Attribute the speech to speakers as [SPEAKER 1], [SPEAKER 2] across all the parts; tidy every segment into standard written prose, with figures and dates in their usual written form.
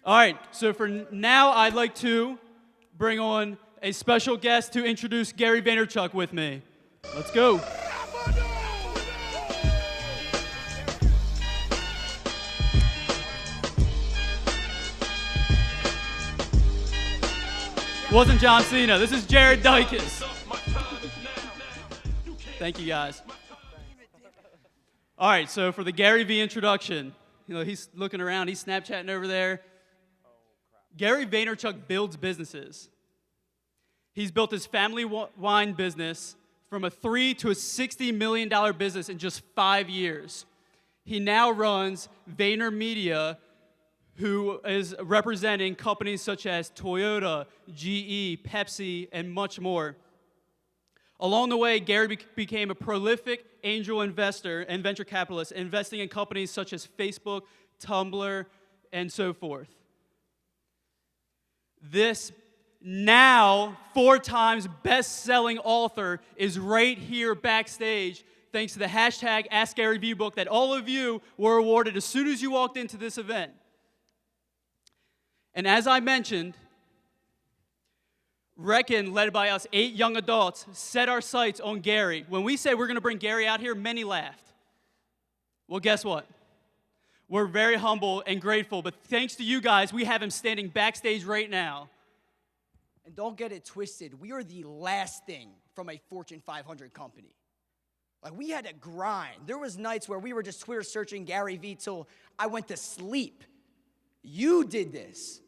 [SPEAKER 1] All right, so for now, I'd like to bring on a special guest to introduce Gary Vaynerchuk with me. Let's go. Wasn't John Cena. This is Jared Dykes. Thank you, guys. All right, so for the Gary V introduction, he's looking around, he's Snapchatting over there. Gary Vaynerchuk builds businesses. He's built his family wine business from a $3 to a $60 million business in just 5 years. He now runs VaynerMedia, who is representing companies such as Toyota, GE, Pepsi, and much more. Along the way, Gary became a prolific angel investor and venture capitalist, investing in companies such as Facebook, Tumblr, and so forth. This now 4 times best-selling author is right here backstage, thanks to the hashtag AskGaryV book that all of you were awarded as soon as you walked into this event. And as I mentioned, RECN, led by us 8 young adults, set our sights on Gary. When we said we're going to bring Gary out here, many laughed. Well, guess what? We're very humble and grateful, but thanks to you guys, we have him standing backstage right now.
[SPEAKER 2] And don't get it twisted. We are the last thing from a Fortune 500 company. Like, we had to grind. There was nights where we were just Twitter searching Gary V till I went to sleep. You did this.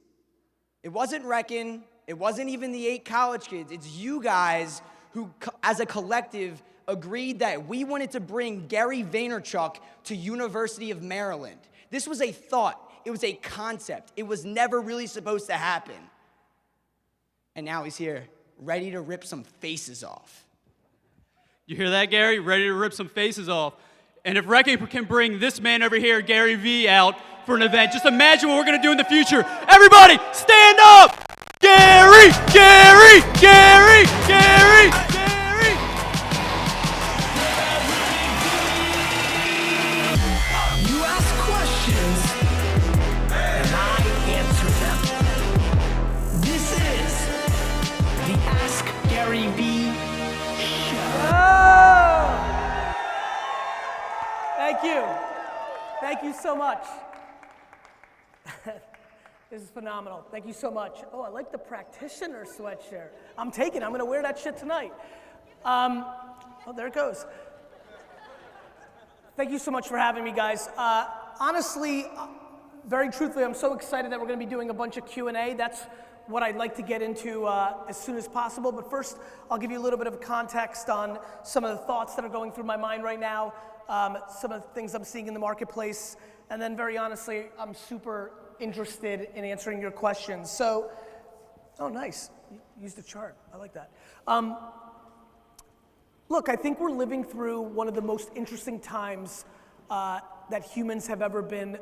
[SPEAKER 2] It wasn't RECN. It wasn't even the 8 college kids. It's you guys who, as a collective, agreed that we wanted to bring Gary Vaynerchuk to University of Maryland. This was a thought. It was a concept. It was never really supposed to happen. And now he's here, ready to rip some faces off.
[SPEAKER 1] You hear that, Gary? Ready to rip some faces off. And if RECN can bring this man over here, Gary V, out for an event, just imagine what we're going to do in the future. Everybody, stand up! Gary! Gary! Gary! Gary! Gary!
[SPEAKER 3] You ask questions, and I answer them. This is the Ask Gary V show.
[SPEAKER 4] Oh! Thank you. Thank you so much. This is phenomenal. Thank you so much. Oh, I like the practitioner sweatshirt. I'm going to wear that shit tonight. Oh, there it goes. Thank you so much for having me, guys. Honestly, very truthfully, I'm so excited that we're going to be doing a bunch of Q&A. That's what I'd like to get into as soon as possible. But first, I'll give you a little bit of context on some of the thoughts that are going through my mind right now, some of the things I'm seeing in the marketplace, and then very honestly, I'm super interested in answering your questions. So, oh, nice. You used a chart. I like that. Look, I think we're living through one of the most interesting times that humans have ever been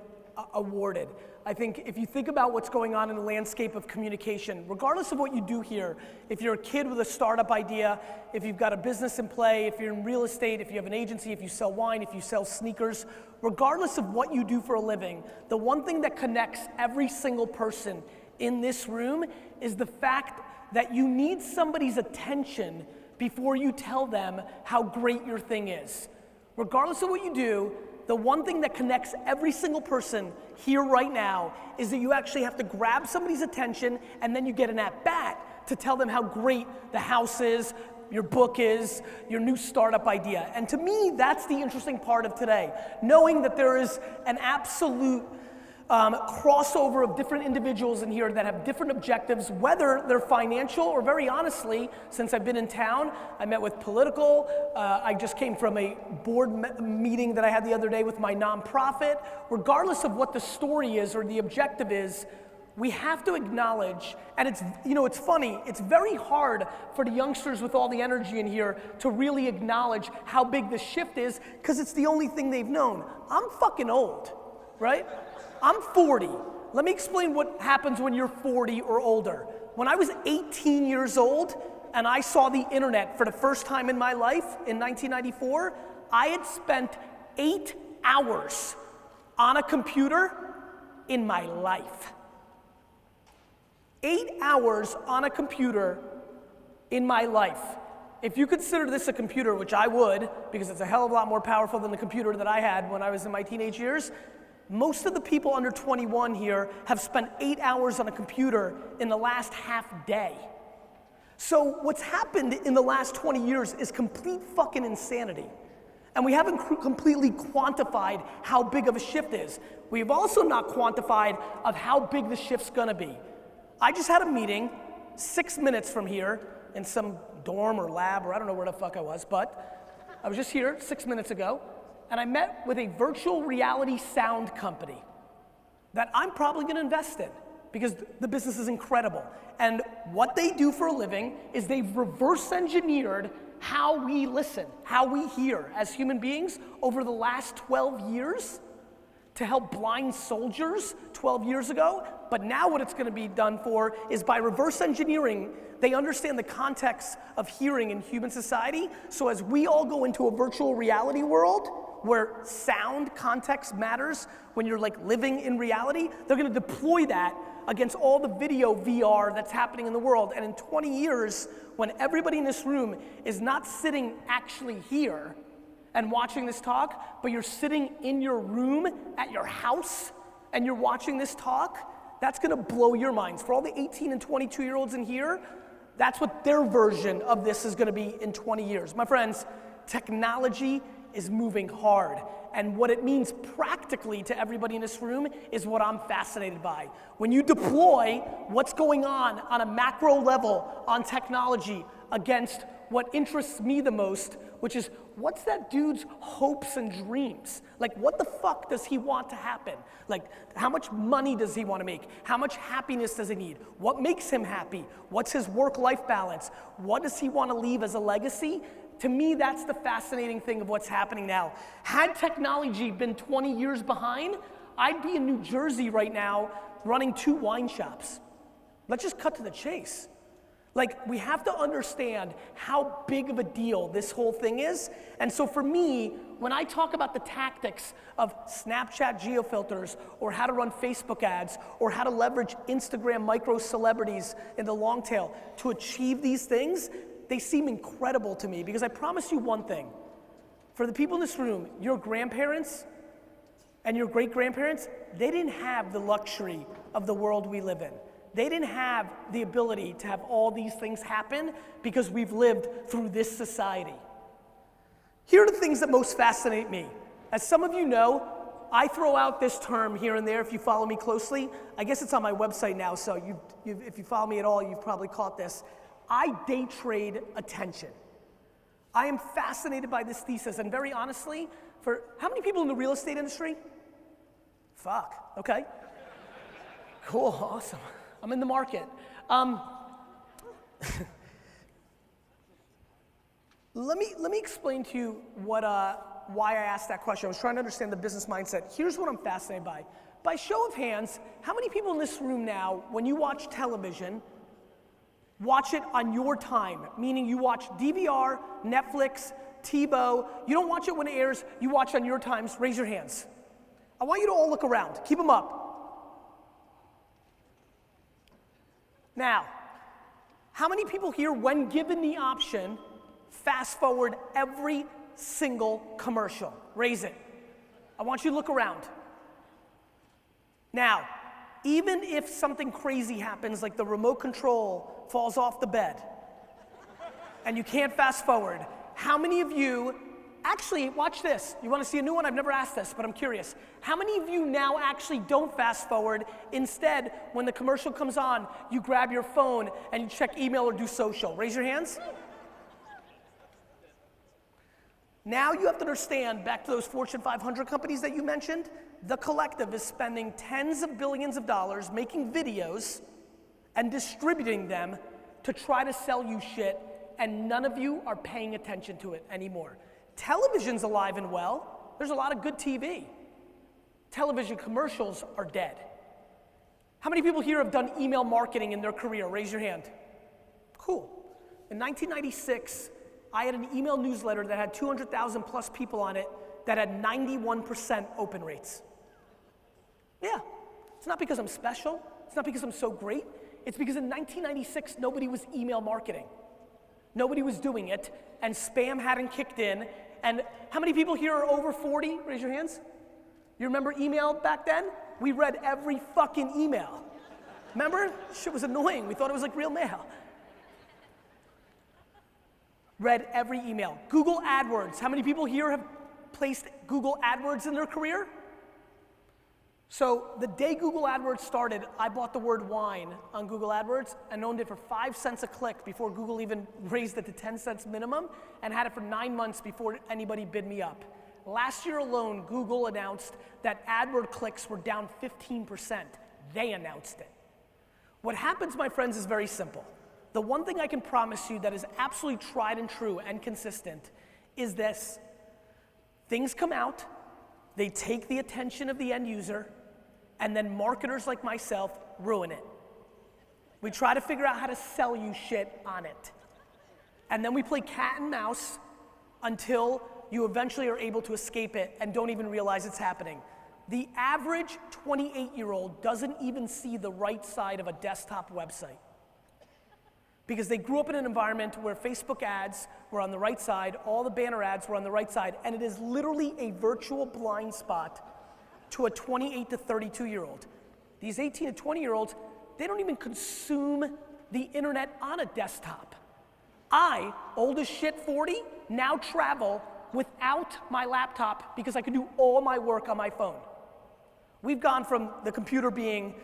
[SPEAKER 4] awarded. I think if you think about what's going on in the landscape of communication, regardless of what you do here, if you're a kid with a startup idea, if you've got a business in play, if you're in real estate, if you have an agency, if you sell wine, if you sell sneakers, regardless of what you do for a living, the one thing that connects every single person in this room is the fact that you need somebody's attention before you tell them how great your thing is. Regardless of what you do, the one thing that connects every single person here right now is that you actually have to grab somebody's attention and then you get an at-bat to tell them how great the house is, your book is, your new startup idea. And to me, that's the interesting part of today, knowing that there is an absolute crossover of different individuals in here that have different objectives, whether they're financial or, very honestly, since I've been in town, I met with political, I just came from a board meeting that I had the other day with my nonprofit. Regardless of what the story is or the objective is, we have to acknowledge, and it's funny, it's very hard for the youngsters with all the energy in here to really acknowledge how big the shift is, because it's the only thing they've known. I'm fucking old, right? I'm 40. Let me explain what happens when you're 40 or older. When I was 18 years old and I saw the internet for the first time in my life in 1994, I had spent 8 hours on a computer in my life. 8 hours on a computer in my life. If you consider this a computer, which I would, because it's a hell of a lot more powerful than the computer that I had when I was in my teenage years, most of the people under 21 here have spent 8 hours on a computer in the last half day. So what's happened in the last 20 years is complete fucking insanity. And we haven't completely quantified how big of a shift is. We've also not quantified of how big the shift's gonna be. I just had a meeting 6 minutes from here in some dorm or lab, or I don't know where the fuck I was, but I was just here 6 minutes ago, and I met with a virtual reality sound company that I'm probably gonna invest in because the business is incredible. And what they do for a living is they've reverse engineered how we listen, how we hear as human beings over the last 12 years to help blind soldiers 12 years ago. But now what it's gonna be done for is by reverse engineering, they understand the context of hearing in human society. So as we all go into a virtual reality world where sound context matters, when you're like living in reality, they're gonna deploy that against all the video VR that's happening in the world. And in 20 years, when everybody in this room is not sitting actually here and watching this talk, but you're sitting in your room at your house and you're watching this talk, that's gonna blow your minds. For all the 18 and 22-year-olds in here, that's what their version of this is gonna be in 20 years. My friends, technology is moving hard. And what it means practically to everybody in this room is what I'm fascinated by. When you deploy what's going on a macro level on technology against what interests me the most, which is what's that dude's hopes and dreams? Like, what the fuck does he want to happen? Like, how much money does he want to make? How much happiness does he need? What makes him happy? What's his work-life balance? What does he want to leave as a legacy? To me, that's the fascinating thing of what's happening now. Had technology been 20 years behind, I'd be in New Jersey right now running 2 wine shops. Let's just cut to the chase. Like, we have to understand how big of a deal this whole thing is. And so for me, when I talk about the tactics of Snapchat geofilters, or how to run Facebook ads, or how to leverage Instagram micro celebrities in the long tail to achieve these things, they seem incredible to me, because I promise you one thing. For the people in this room, your grandparents and your great-grandparents, they didn't have the luxury of the world we live in. They didn't have the ability to have all these things happen because we've lived through this society. Here are the things that most fascinate me. As some of you know, I throw out this term here and there if you follow me closely. I guess it's on my website now, so if you follow me at all, you've probably caught this. I day trade attention. I am fascinated by this thesis, and very honestly, for how many people in the real estate industry? Fuck, okay. Cool, awesome. I'm in the market. Let me explain to you why I asked that question. I was trying to understand the business mindset. Here's what I'm fascinated by. By show of hands, how many people in this room now, when you watch television, watch it on your time? Meaning you watch DVR, Netflix, TiVo. You don't watch it when it airs, you watch on your times. Raise your hands. I want you to all look around. Keep them up. Now, how many people here, when given the option, fast forward every single commercial? Raise it. I want you to look around. Now, even if something crazy happens, like the remote control falls off the bed, and you can't fast forward, how many of you, actually, watch this. You want to see a new one? I've never asked this, but I'm curious. How many of you now actually don't fast forward? Instead, when the commercial comes on, you grab your phone and you check email or do social? Raise your hands. Now you have to understand, back to those Fortune 500 companies that you mentioned, the collective is spending tens of billions of dollars making videos and distributing them to try to sell you shit, and none of you are paying attention to it anymore. Television's alive and well. There's a lot of good TV. Television commercials are dead. How many people here have done email marketing in their career? Raise your hand. Cool. In 1996, I had an email newsletter that had 200,000 plus people on it that had 91% open rates. Yeah, it's not because I'm special. It's not because I'm so great. It's because in 1996, nobody was email marketing. Nobody was doing it, and spam hadn't kicked in. And how many people here are over 40? Raise your hands. You remember email back then? We read every fucking email. Remember? Shit was annoying. We thought it was like real mail. Read every email. Google AdWords. How many people here have placed Google AdWords in their career? So the day Google AdWords started, I bought the word wine on Google AdWords and owned it for 5 cents a click before Google even raised it to 10 cents minimum, and had it for 9 months before anybody bid me up. Last year alone, Google announced that AdWord clicks were down 15%. They announced it. What happens, my friends, is very simple. The one thing I can promise you that is absolutely tried and true and consistent is this. Things come out, they take the attention of the end user, and then marketers like myself ruin it. We try to figure out how to sell you shit on it. And then we play cat and mouse until you eventually are able to escape it and don't even realize it's happening. The average 28-year-old doesn't even see the right side of a desktop website because they grew up in an environment where Facebook ads were on the right side, all the banner ads were on the right side, and it is literally a virtual blind spot to a 28 to 32-year-old. These 18 to 20-year-olds, they don't even consume the internet on a desktop. I, old as shit 40, now travel without my laptop because I can do all my work on my phone. We've gone from the computer being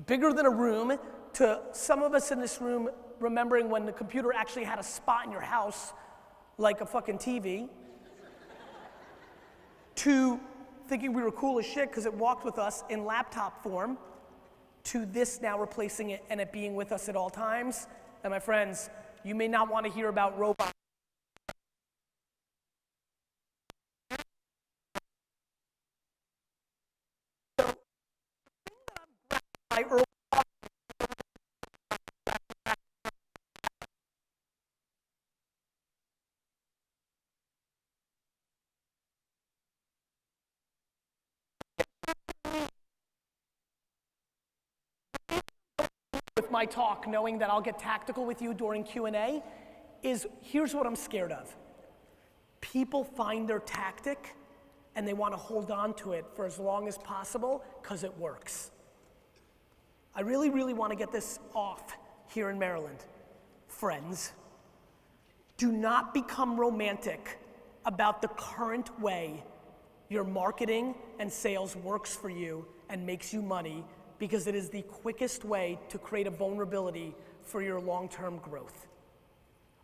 [SPEAKER 4] bigger than a room to some of us in this room remembering when the computer actually had a spot in your house like a fucking TV, to thinking we were cool as shit because it walked with us in laptop form, to this now replacing it and it being with us at all times. And my friends, you may not want to hear about robots. With my talk, knowing that I'll get tactical with you during Q&A, is here's what I'm scared of. People find their tactic and they want to hold on to it for as long as possible because it works. I really, really want to get this off here in Maryland. Friends, do not become romantic about the current way your marketing and sales works for you and makes you money, because it is the quickest way to create a vulnerability for your long-term growth.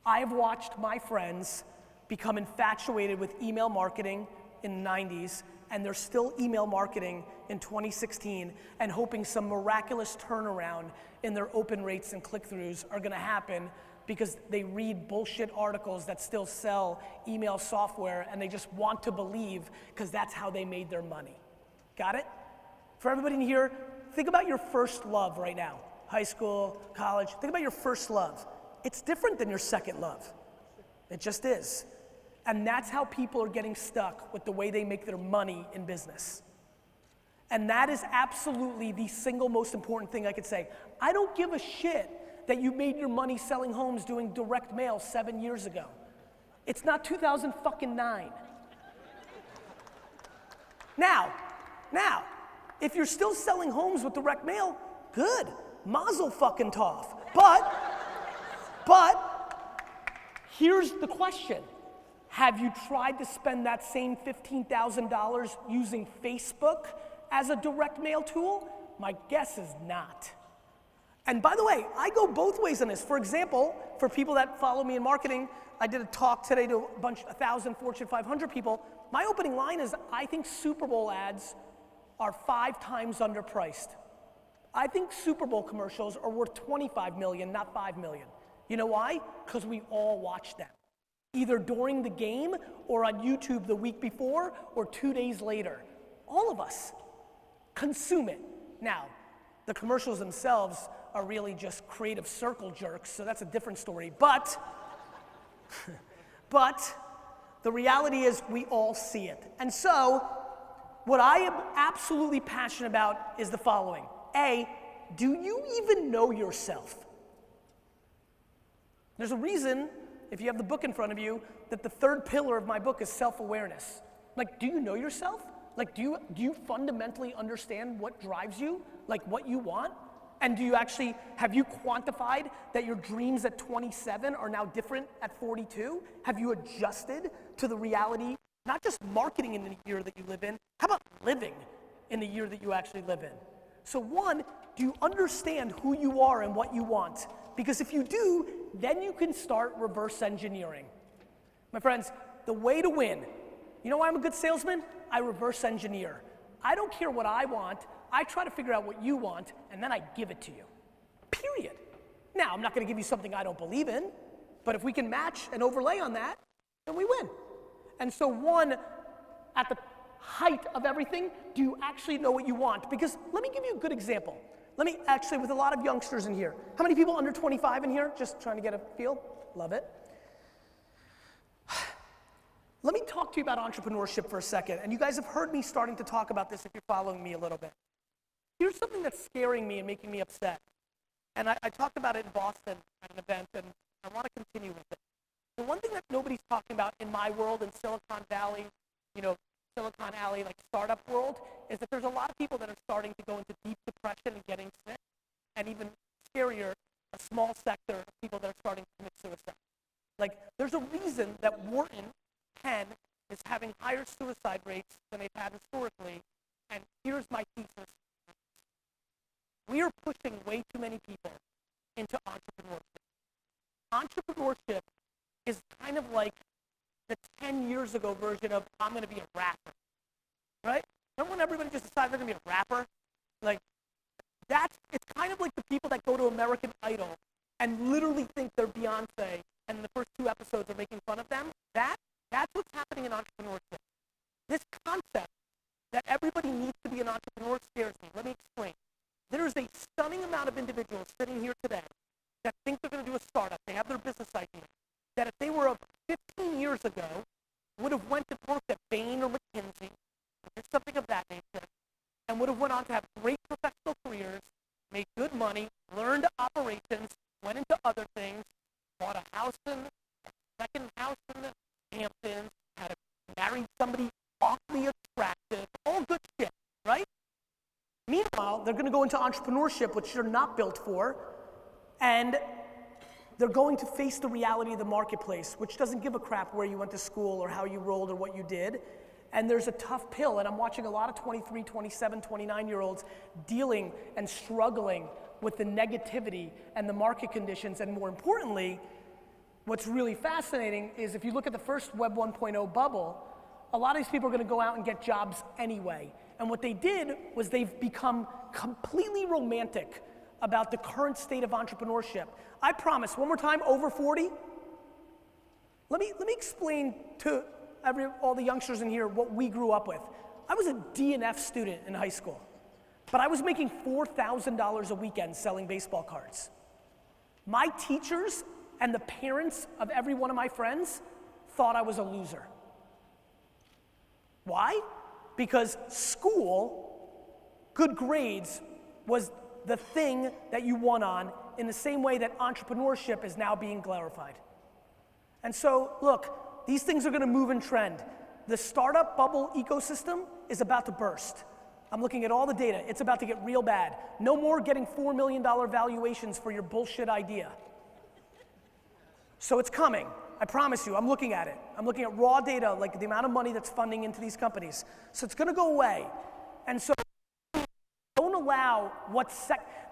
[SPEAKER 4] I have watched my friends become infatuated with email marketing in the 90s, and they're still email marketing in 2016 and hoping some miraculous turnaround in their open rates and click-throughs are gonna happen because they read bullshit articles that still sell email software and they just want to believe because that's how they made their money. Got it? For everybody in here, think about your first love right now. High school, college, think about your first love. It's different than your second love. It just is. And that's how people are getting stuck with the way they make their money in business. And that is absolutely the single most important thing I could say. I don't give a shit that you made your money selling homes doing direct mail 7 years ago. It's not 2009. Now, if you're still selling homes with direct mail, good, mazel fucking tov. But here's the question. Have you tried to spend that same $15,000 using Facebook as a direct mail tool? My guess is not. And by the way, I go both ways on this. For example, for people that follow me in marketing, I did a talk today to 1,000 Fortune 500 people. My opening line is, I think Super Bowl ads are 5 times underpriced. I think Super Bowl commercials are worth 25 million, not 5 million. You know why? Because we all watch them. Either during the game or on YouTube the week before or 2 days later. All of us consume it. Now, the commercials themselves are really just creative circle jerks, so that's a different story. But the reality is we all see it. And so, what I am absolutely passionate about is the following. A, do you even know yourself? There's a reason, if you have the book in front of you, that the third pillar of my book is self-awareness. Like, do you know yourself? Like, do you fundamentally understand what drives you? Like, what you want? And have you quantified that your dreams at 27 are now different at 42? Have you adjusted to the reality, not just marketing in the year that you live in, how about living in the year that you actually live in? So one, do you understand who you are and what you want? Because if you do, then you can start reverse engineering. My friends, the way to win, you know why I'm a good salesman? I reverse engineer. I don't care what I want, I try to figure out what you want, and then I give it to you, period. Now, I'm not gonna give you something I don't believe in, but if we can match and overlay on that, then we win. And so one, at the height of everything, do you actually know what you want? Because let me give you a good example. Let me actually, with a lot of youngsters in here, how many people under 25 in here? Just trying to get a feel, love it. Let me talk to you about entrepreneurship for a second, and you guys have heard me starting to talk about this if you're following me a little bit. Here's something that's scaring me and making me upset. And I talked about it in Boston at an event, and I want to continue with it. The one thing that nobody's talking about in my world, in Silicon Valley, Silicon Alley, like startup world, is that there's a lot of people that are starting to go into deep depression and getting sick, and even scarier, a small sector of people that are starting to commit suicide. Like, there's a reason that Wharton, Penn, is having higher suicide rates than they've had historically, and here's my thesis. We are pushing way too many people into entrepreneurship. Entrepreneurship is kind of like the 10 years ago version of I'm going to be a rapper, right? Remember when everybody just decided they're going to be a rapper? Like, it's kind of like the people that go to American Idol and literally think they're Beyonce, and in the first 2 episodes are making fun of them. That's what's happening in entrepreneurship. This concept that everybody needs to be an entrepreneur scares me. Let me explain. There is a stunning amount of individuals sitting here today that think they're going to do a startup. They have their business idea. That if they were 15 years ago, would have went to work at Bain or McKinsey, or something of that nature, and would have went on to have great professional careers, made good money, learned operations, went into other things, bought a second house in the Hamptons, married somebody awfully attractive, all good shit, right? Meanwhile, they're going to go into entrepreneurship, which they're not built for, and they're going to face the reality of the marketplace, which doesn't give a crap where you went to school or how you rolled or what you did. And there's a tough pill, and I'm watching a lot of 23, 27, 29-year-olds dealing and struggling with the negativity and the market conditions, and more importantly, what's really fascinating is if you look at the first Web 1.0 bubble, a lot of these people are going to go out and get jobs anyway. And what they did was they've become completely romantic about the current state of entrepreneurship. I promise, one more time, over 40. Let me explain to all the youngsters in here what we grew up with. I was a D&F student in high school, but I was making $4,000 a weekend selling baseball cards. My teachers and the parents of every one of my friends thought I was a loser. Why? Because school, good grades, was the thing that you won on in the same way that entrepreneurship is now being glorified. And so, look, these things are going to move and trend. The startup bubble ecosystem is about to burst. I'm looking at all the data. It's about to get real bad. No more getting $4 million valuations for your bullshit idea. So it's coming. I promise you, I'm looking at it. I'm looking at raw data, like the amount of money that's funding into these companies. So it's going to go away. And so don't allow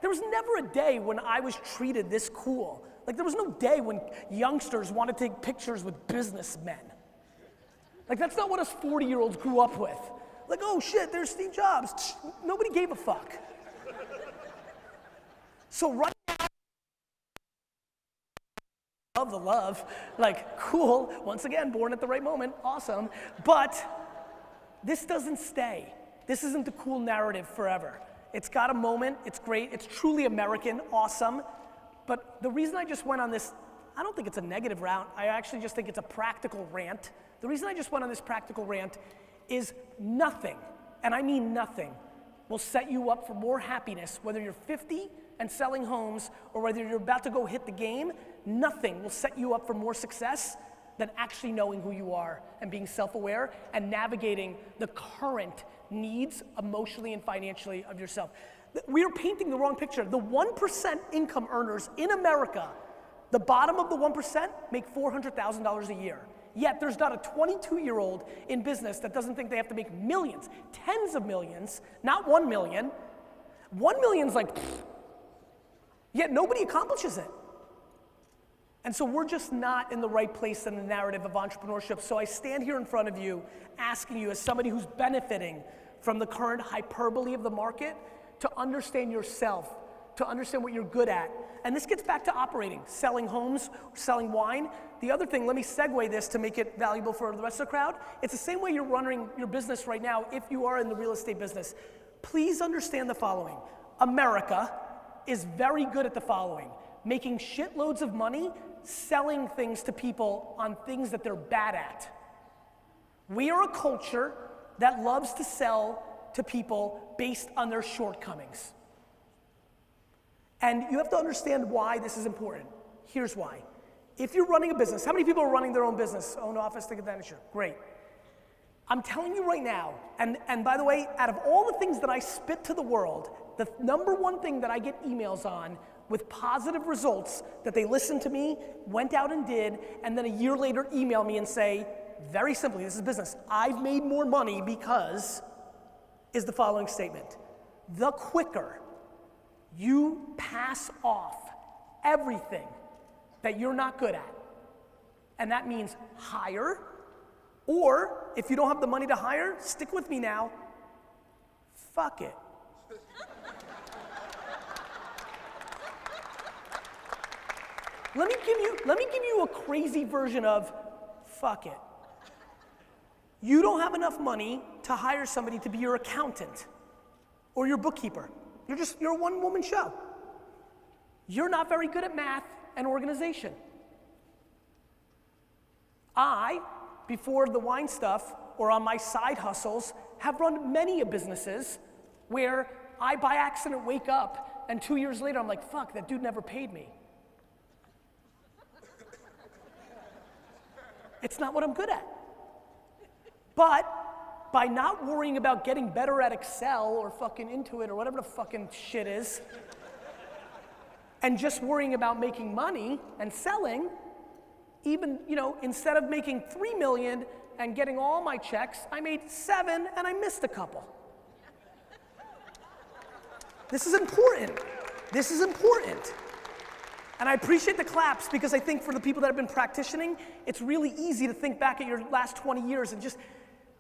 [SPEAKER 4] there was never a day when I was treated this cool. Like, there was no day when youngsters wanted to take pictures with businessmen. Like, that's not what us 40-year-olds grew up with. Like, oh shit, there's Steve Jobs. Nobody gave a fuck. So right now, love the love, like, cool, once again, born at the right moment, awesome. But this doesn't stay. This isn't the cool narrative forever. It's got a moment, it's great, it's truly American, awesome. But the reason I just went on this, I don't think it's a negative rant, I actually just think it's a practical rant. The reason I just went on this practical rant is nothing, and I mean nothing, will set you up for more happiness, whether you're 50 and selling homes or whether you're about to go hit the game. Nothing will set you up for more success than actually knowing who you are and being self-aware and navigating the current needs emotionally and financially of yourself. We are painting the wrong picture. The 1% income earners in America, the bottom of the 1% make $400,000 a year. Yet there's not a 22-year-old in business that doesn't think they have to make millions, tens of millions, not 1 million. 1 million's like, pfft. Yet nobody accomplishes it. And so we're just not in the right place in the narrative of entrepreneurship. So I stand here in front of you asking you, as somebody who's benefiting from the current hyperbole of the market, to understand yourself, to understand what you're good at. And this gets back to operating, selling homes, selling wine. The other thing, let me segue this to make it valuable for the rest of the crowd. It's the same way you're running your business right now if you are in the real estate business. Please understand the following. America is very good at the following: making shitloads of money, selling things to people on things that they're bad at. We are a culture that loves to sell to people based on their shortcomings. And you have to understand why this is important. Here's why. If you're running a business, how many people are running their own business? Own office, take advantage of? Great. I'm telling you right now, and by the way, out of all the things that I spit to the world, the number one thing that I get emails on with positive results that they listened to me, went out and did, and then a year later email me and say, very simply, this is business, I've made more money because, is the following statement. The quicker you pass off everything that you're not good at, and that means hire, or if you don't have the money to hire, stick with me now, fuck it. Let me give you a crazy version of fuck it. You don't have enough money to hire somebody to be your accountant or your bookkeeper. You're a one-woman show. You're not very good at math and organization. I, before the wine stuff or on my side hustles, have run many businesses where I by accident wake up and 2 years later I'm like, fuck, that dude never paid me. It's not what I'm good at. But by not worrying about getting better at Excel or fucking Intuit or whatever the fucking shit is, and just worrying about making money and selling, even, instead of making 3 million and getting all my checks, I made 7 and I missed a couple. This is important. This is important. And I appreciate the claps because I think for the people that have been practicing, it's really easy to think back at your last 20 years and just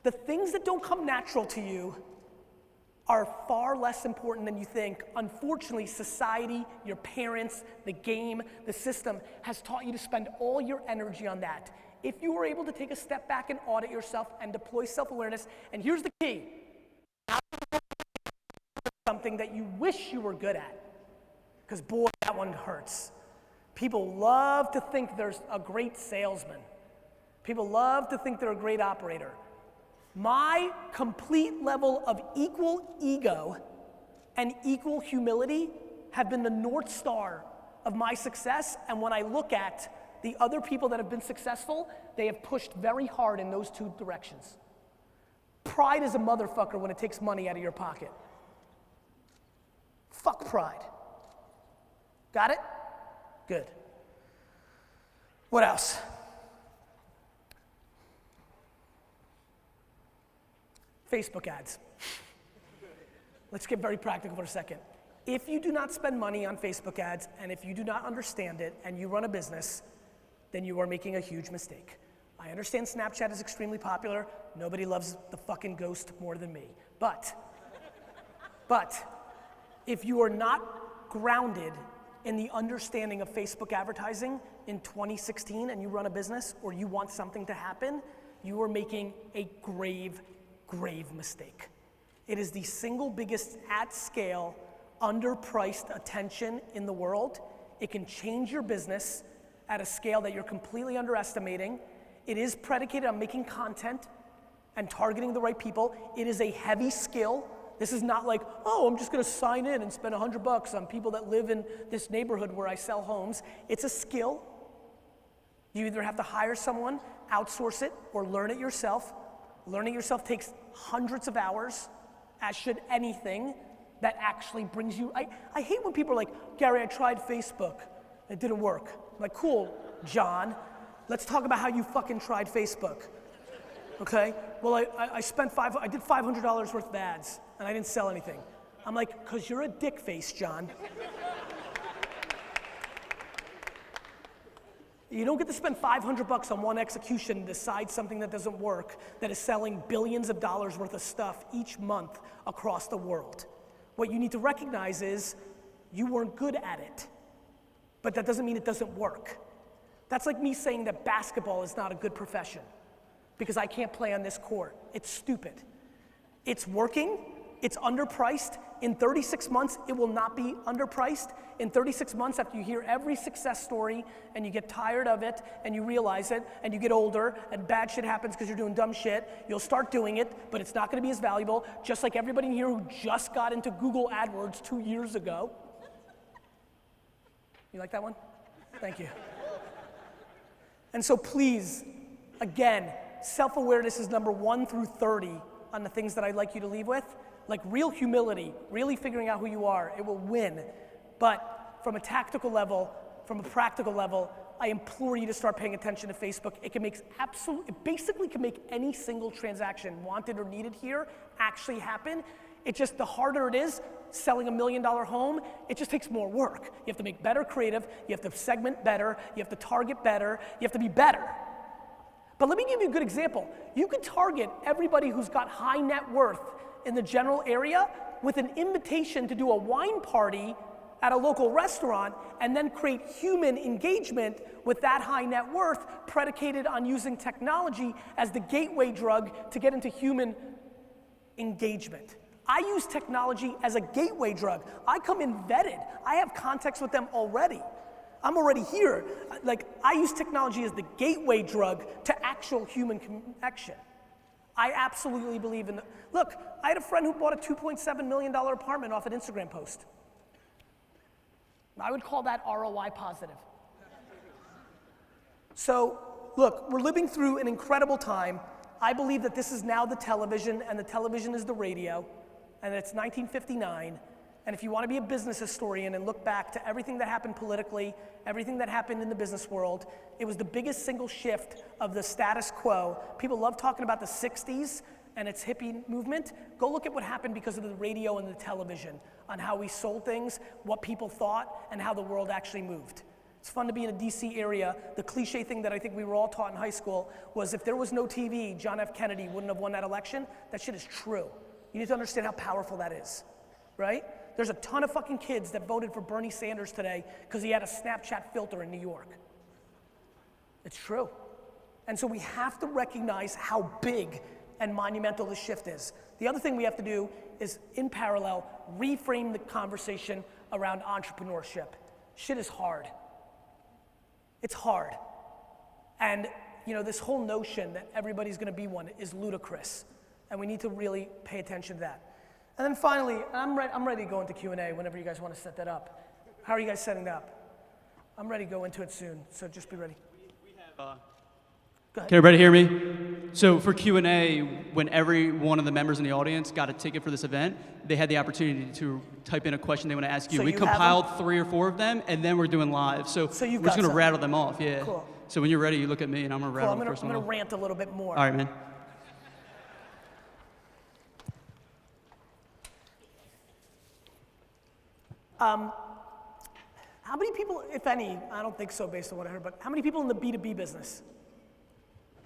[SPEAKER 4] the things that don't come natural to you are far less important than you think. Unfortunately, society, your parents, the game, the system has taught you to spend all your energy on that. If you were able to take a step back and audit yourself and deploy self-awareness, and here's the key, something that you wish you were good at, because boy, that one hurts. People love to think they're a great salesman. People love to think they're a great operator. My complete level of equal ego and equal humility have been the North Star of my success, and when I look at the other people that have been successful, they have pushed very hard in those two directions. Pride is a motherfucker when it takes money out of your pocket. Fuck pride. Got it? Good. What else? Facebook ads. Let's get very practical for a second. If you do not spend money on Facebook ads, and if you do not understand it, and you run a business, then you are making a huge mistake. I understand Snapchat is extremely popular. Nobody loves the fucking ghost more than me. But if you are not grounded in the understanding of Facebook advertising in 2016 and you run a business or you want something to happen, you are making a grave mistake. It is the single biggest at scale, underpriced attention in the world. It can change your business at a scale that you're completely underestimating. It is predicated on making content and targeting the right people. It is a heavy skill This is not like, oh, I'm just gonna sign in and spend $100 on people that live in this neighborhood where I sell homes. It's a skill. You either have to hire someone, outsource it, or learn it yourself. Learning yourself takes hundreds of hours, as should anything that actually brings you. I hate when people are like, Gary, I tried Facebook. It didn't work. I'm like, cool, John. Let's talk about how you fucking tried Facebook. Okay? Well, I did $500 worth of ads, and I didn't sell anything. I'm like, because you're a dick face, John. You don't get to spend $500 on one execution and decide something that doesn't work, that is selling billions of dollars worth of stuff each month across the world. What you need to recognize is you weren't good at it, but that doesn't mean it doesn't work. That's like me saying that basketball is not a good profession because I can't play on this court. It's stupid. It's working, it's underpriced. In 36 months, it will not be underpriced. In 36 months, after you hear every success story and you get tired of it and you realize it and you get older and bad shit happens because you're doing dumb shit, you'll start doing it, but it's not gonna be as valuable, just like everybody in here who just got into Google Adwords 2 years ago. You like that one? Thank you. And so please, again, self-awareness is number 1 through 30 on the things that I'd like you to leave with. Like real humility, really figuring out who you are, it will win. But from a tactical level, from a practical level, I implore you to start paying attention to Facebook. It basically can make any single transaction wanted or needed here actually happen. The harder it is, selling $1 million home, it just takes more work. You have to make better creative, you have to segment better, you have to target better, you have to be better. But let me give you a good example. You can target everybody who's got high net worth in the general area with an invitation to do a wine party at a local restaurant and then create human engagement with that high net worth predicated on using technology as the gateway drug to get into human engagement. I use technology as a gateway drug. I come in vetted. I have context with them already. I'm already here. Like, I use technology as the gateway drug to actual human connection. I absolutely believe in look, I had a friend who bought a $2.7 million apartment off an Instagram post. I would call that ROI positive. So, look, we're living through an incredible time. I believe that this is now the television, and the television is the radio, and it's 1959. And if you want to be a business historian and look back to everything that happened politically, everything that happened in the business world, it was the biggest single shift of the status quo. People love talking about the 60s and its hippie movement. Go look at what happened because of the radio and the television on how we sold things, what people thought, and how the world actually moved. It's fun to be in a DC area. The cliche thing that I think we were all taught in high school was if there was no TV, John F. Kennedy wouldn't have won that election. That shit is true. You need to understand how powerful that is, right? There's a ton of fucking kids that voted for Bernie Sanders today because he had a Snapchat filter in New York. It's true. And so we have to recognize how big and monumental this shift is. The other thing we have to do is, in parallel, reframe the conversation around entrepreneurship. Shit is hard. It's hard. And this whole notion that everybody's gonna be one is ludicrous. And we need to really pay attention to that. And then finally, I'm ready to go into Q&A whenever you guys want to set that up. How are you guys setting that up? I'm ready to go into it soon, so just be ready.
[SPEAKER 1] We have,
[SPEAKER 4] Go ahead.
[SPEAKER 1] can everybody hear me? So for Q&A, when every one of the members in the audience got a ticket for this event, they had the opportunity to type in a question they want to ask you.
[SPEAKER 4] So
[SPEAKER 1] We
[SPEAKER 4] you have
[SPEAKER 1] compiled 3 or 4 of them, and then we're doing live. So
[SPEAKER 4] you've
[SPEAKER 1] we're
[SPEAKER 4] got
[SPEAKER 1] just going to
[SPEAKER 4] some.
[SPEAKER 1] rattle them off, yeah.
[SPEAKER 4] Cool.
[SPEAKER 1] So when you're ready, you look at me, and I'm going to rattle the first
[SPEAKER 4] I'm
[SPEAKER 1] one
[SPEAKER 4] gonna
[SPEAKER 1] off.
[SPEAKER 4] rant a little bit more.
[SPEAKER 1] All right, man.
[SPEAKER 4] How many people, if any, I don't think so based on what I heard, but how many people in the B2B business?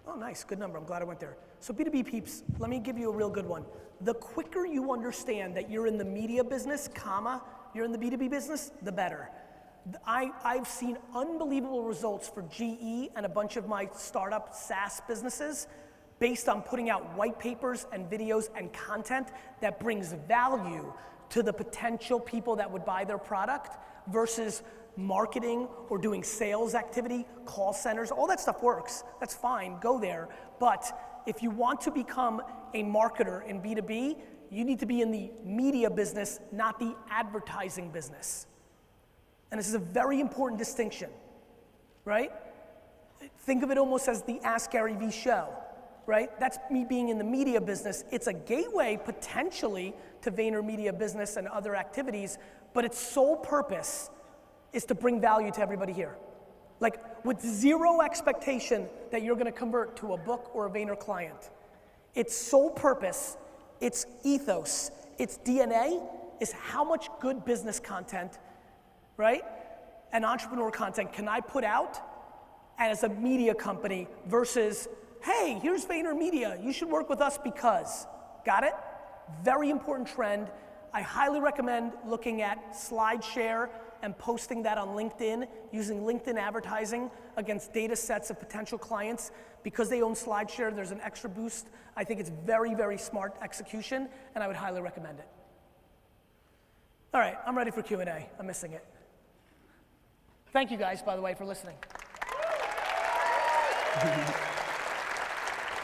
[SPEAKER 4] Oh, nice, good number, I'm glad I went there. So B2B peeps, let me give you a real good one. The quicker you understand that you're in the media business, you're in the B2B business, the better. I've seen unbelievable results for GE and a bunch of my startup SaaS businesses based on putting out white papers and videos and content that brings value to the potential people that would buy their product versus marketing or doing sales activity, call centers, all that stuff works. That's fine, go there. But if you want to become a marketer in B2B, You need to be in the media business, not the advertising business. And this is a very important distinction, right? Think of it almost as the Ask Gary V show, right? That's me being in the media business. It's a gateway potentially to VaynerMedia business and other activities, but its sole purpose is to bring value to everybody here. Like with zero expectation that you're gonna convert to a book or a Vayner client. Its sole purpose, its ethos, its DNA is how much good business content, right? And entrepreneur content can I put out as a media company versus, hey, here's VaynerMedia, you should work with us because. Got it? Very important trend. I highly recommend looking at SlideShare and posting that on LinkedIn, using LinkedIn advertising against data sets of potential clients. Because they own SlideShare, there's an extra boost. I think it's very, very smart execution, and I would highly recommend it. All right, I'm ready for Q&A. I'm missing it. Thank you guys, by the way, for listening.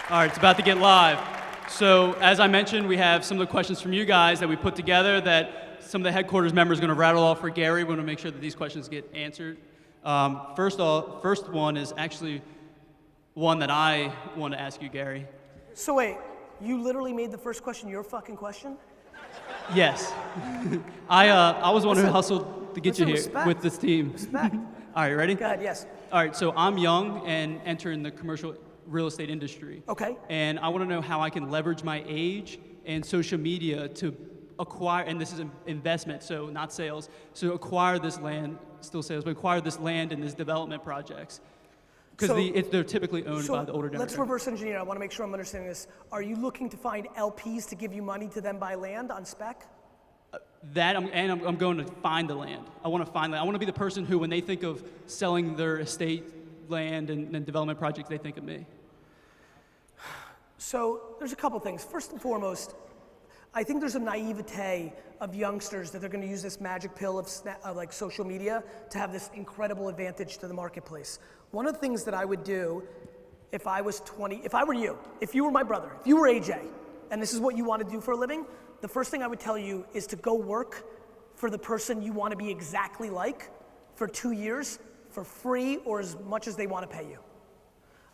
[SPEAKER 1] All right, it's about to get live. So as I mentioned, we have some of the questions from you guys that we put together that some of the headquarters members are going to rattle off for Gary. We want to make sure that these questions get answered. First one is actually one that I want to ask you, Gary.
[SPEAKER 4] So wait, you literally made the first question your fucking question?
[SPEAKER 1] Yes. I was one who hustled to get you here
[SPEAKER 4] respect.
[SPEAKER 1] with this team.
[SPEAKER 4] Respect.
[SPEAKER 1] All right, ready?
[SPEAKER 4] Go ahead, yes.
[SPEAKER 1] All right, so I'm young and entering the commercial real estate industry.
[SPEAKER 4] Okay.
[SPEAKER 1] And I want to know how I can leverage my age and social media to acquire, and this is an investment, so not sales, so acquire this land, still sales, but acquire this land and these development projects. Because they're typically owned by the older demographic.
[SPEAKER 4] Let's reverse engineer. I want to make sure I'm understanding this. Are you looking to find LPs to give you money to then buy land on spec?
[SPEAKER 1] I'm going to find the land. I want to find land. I want to be the person who, when they think of selling their estate land and development projects, they think of me.
[SPEAKER 4] So there's a couple things. First and foremost, I think there's a naivete of youngsters that they're going to use this magic pill of like social media to have this incredible advantage to the marketplace. One of the things that I would do if I was 20, if I were you, if you were my brother, if you were AJ, and this is what you want to do for a living, the first thing I would tell you is to go work for the person you want to be exactly like for 2 years for free or as much as they want to pay you.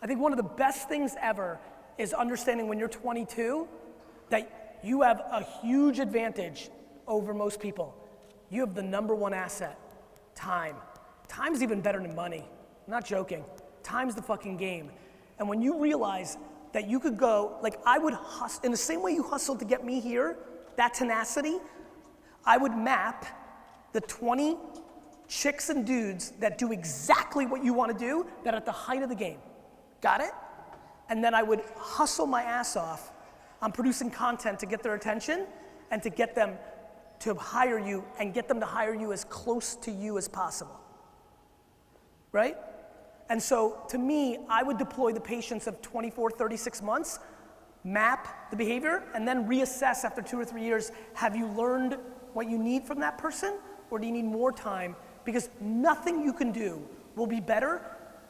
[SPEAKER 4] I think one of the best things ever is understanding when you're 22 that you have a huge advantage over most people. You have the number one asset, time. Time's even better than money. I'm not joking. Time's the fucking game. And when you realize that you could go, like I would hustle, in the same way you hustled to get me here, that tenacity, I would map the 20 chicks and dudes that do exactly what you want to do, that are at the height of the game. Got it? And then I would hustle my ass off on producing content to get their attention and to get them to hire you and get them to hire you as close to you as possible. Right? And so to me, I would deploy the patience of 24, 36 months, map the behavior, and then reassess after 2 or 3 years, have you learned what you need from that person, or do you need more time? Because nothing you can do will be better